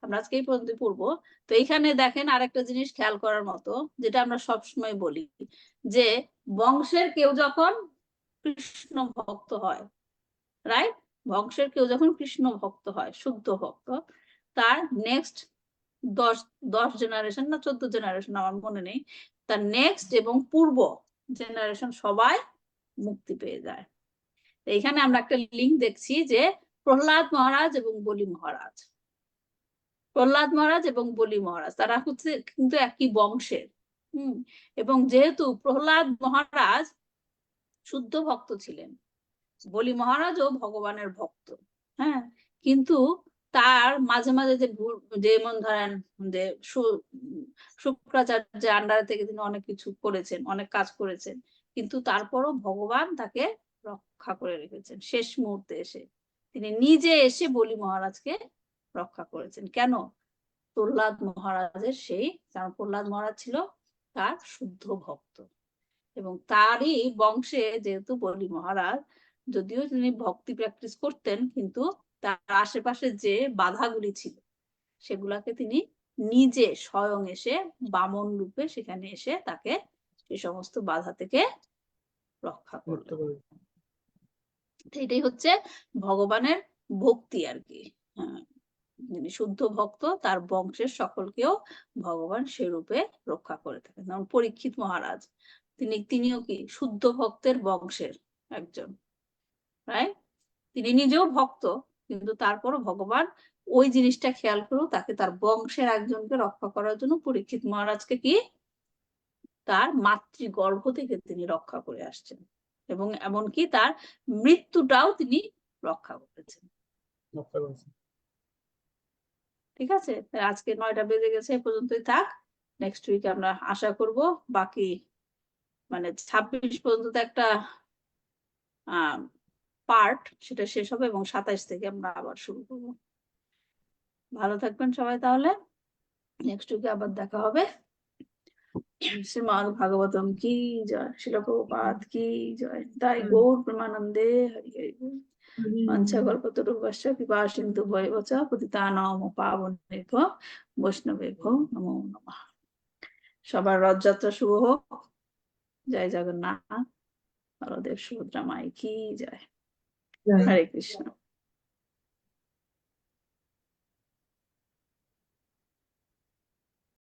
আমরা আজকে এই পর্যন্ত পড়বো। তো এখানে দেখেন আরেকটা জিনিস খেয়াল করার মতো, যেটা আমরা সবসময় বলি, যে বংশের কেউ যখন কৃষ্ণ ভক্ত হয়, রাইট, বংশের কেউ যখন কৃষ্ণ ভক্ত হয়, শুদ্ধ ভক্ত, তার নেক্সট 10 জেনারেশন না 14 জেনারেশন আমার মনে নেই, তার নেক্সট এবং পূর্ব জেনারেশন সবাই মুক্তি পেয়ে যায়। তো এখানে আমরা একটা লিঙ্ক দেখছি যে প্রহ্লাদ মহারাজ এবং বলি মহারাজ, প্রহ্লাদ মহারাজ এবং বলি মহারাজ তারা হচ্ছে কিন্তু একই বংশের। এবং যেহেতু প্রহ্লাদ মহারাজ শুদ্ধ ভক্ত ছিলেন, বলি মহারাজও ভগবানের ভক্ত, হ্যাঁ, কিন্তু তার মাঝে মাঝে যেমন ধরেন যে শুক্রাচার্যের আন্ডারে থেকে তিনি অনেক কিছু করেছেন, অনেক কাজ করেছেন, কিন্তু তারপরও ভগবান তাকে রক্ষা করে রেখেছেন। শেষ মুহূর্তে এসে তিনি নিজে এসে বলি মহারাজকে রক্ষা করেছেন। কেন? প্রহ্লাদ মহারাজের সেই, কারণ প্রহ্লাদ মহারাজ ছিল তার শুদ্ধ ভক্ত, এবং তারই বংশে যেহেতু বলি মহারাজ, যদিও তিনি ভক্তি প্র্যাকটিস করতেন, কিন্তু তার আশেপাশে যে বাধাগুলি ছিল সেগুলাকে তিনি নিজে স্বয়ং এসে বামন রূপে সেখানে এসে তাকে সেই সমস্ত বাধা থেকে রক্ষা করলেন। এটাই হচ্ছে ভগবানের ভক্তি আর কি। যিনি শুদ্ধ ভক্ত তার বংশের সকলকেও ভগবান সে রূপে রক্ষা করে থাকেন। যেমন পরীক্ষিত মহারাজ, তিনিও কি শুদ্ধ ভক্তের বংশের একজন, রাইট? তিনি নিজেও ভক্ত, কিন্তু তারপরও ভগবান ওই জিনিসটা খেয়াল করেও তাকে তার বংশের একজনকে রক্ষা করার জন্য পরীক্ষিত মহারাজকে কি তার মাতৃগর্ভ থেকে তিনি রক্ষা করে আসছেন, এবং এমনকি তার মৃত্যুটাও তিনি রক্ষা করেছেন। ঠিক আছে, আজকে 9টা বেজে গেছে, এ পর্যন্তই থাক। নেক্সট উইকে আমরা আশা করব বাকি মানে 26 পর্যন্ত একটা পার্ট সেটা শেষ হবে, এবং 27 থেকে আমরা আবার শুরু করব। ভালো থাকবেন সবাই, তাহলে নেক্সট উইকে আবার দেখা হবে। শ্রীমদ্ ভাগবতম কি জয়, শিল প্রভুপাদ কি জয়, তাই গৌর প্রেমানন্দে হরি হরি বল। মঞ্চকল্পতরুভ্যশ্চ কৃপা সিন্ধু ভৈবচ পতিতানাং পাবনেভ্যো বৈষ্ণবেভ্যো নমো নমঃ। সবার রথযাত্রা শুভ হোক। জয় জগন্নাথ, বলদেব সুভদ্রা মাই কি জয়। হরে কৃষ্ণ।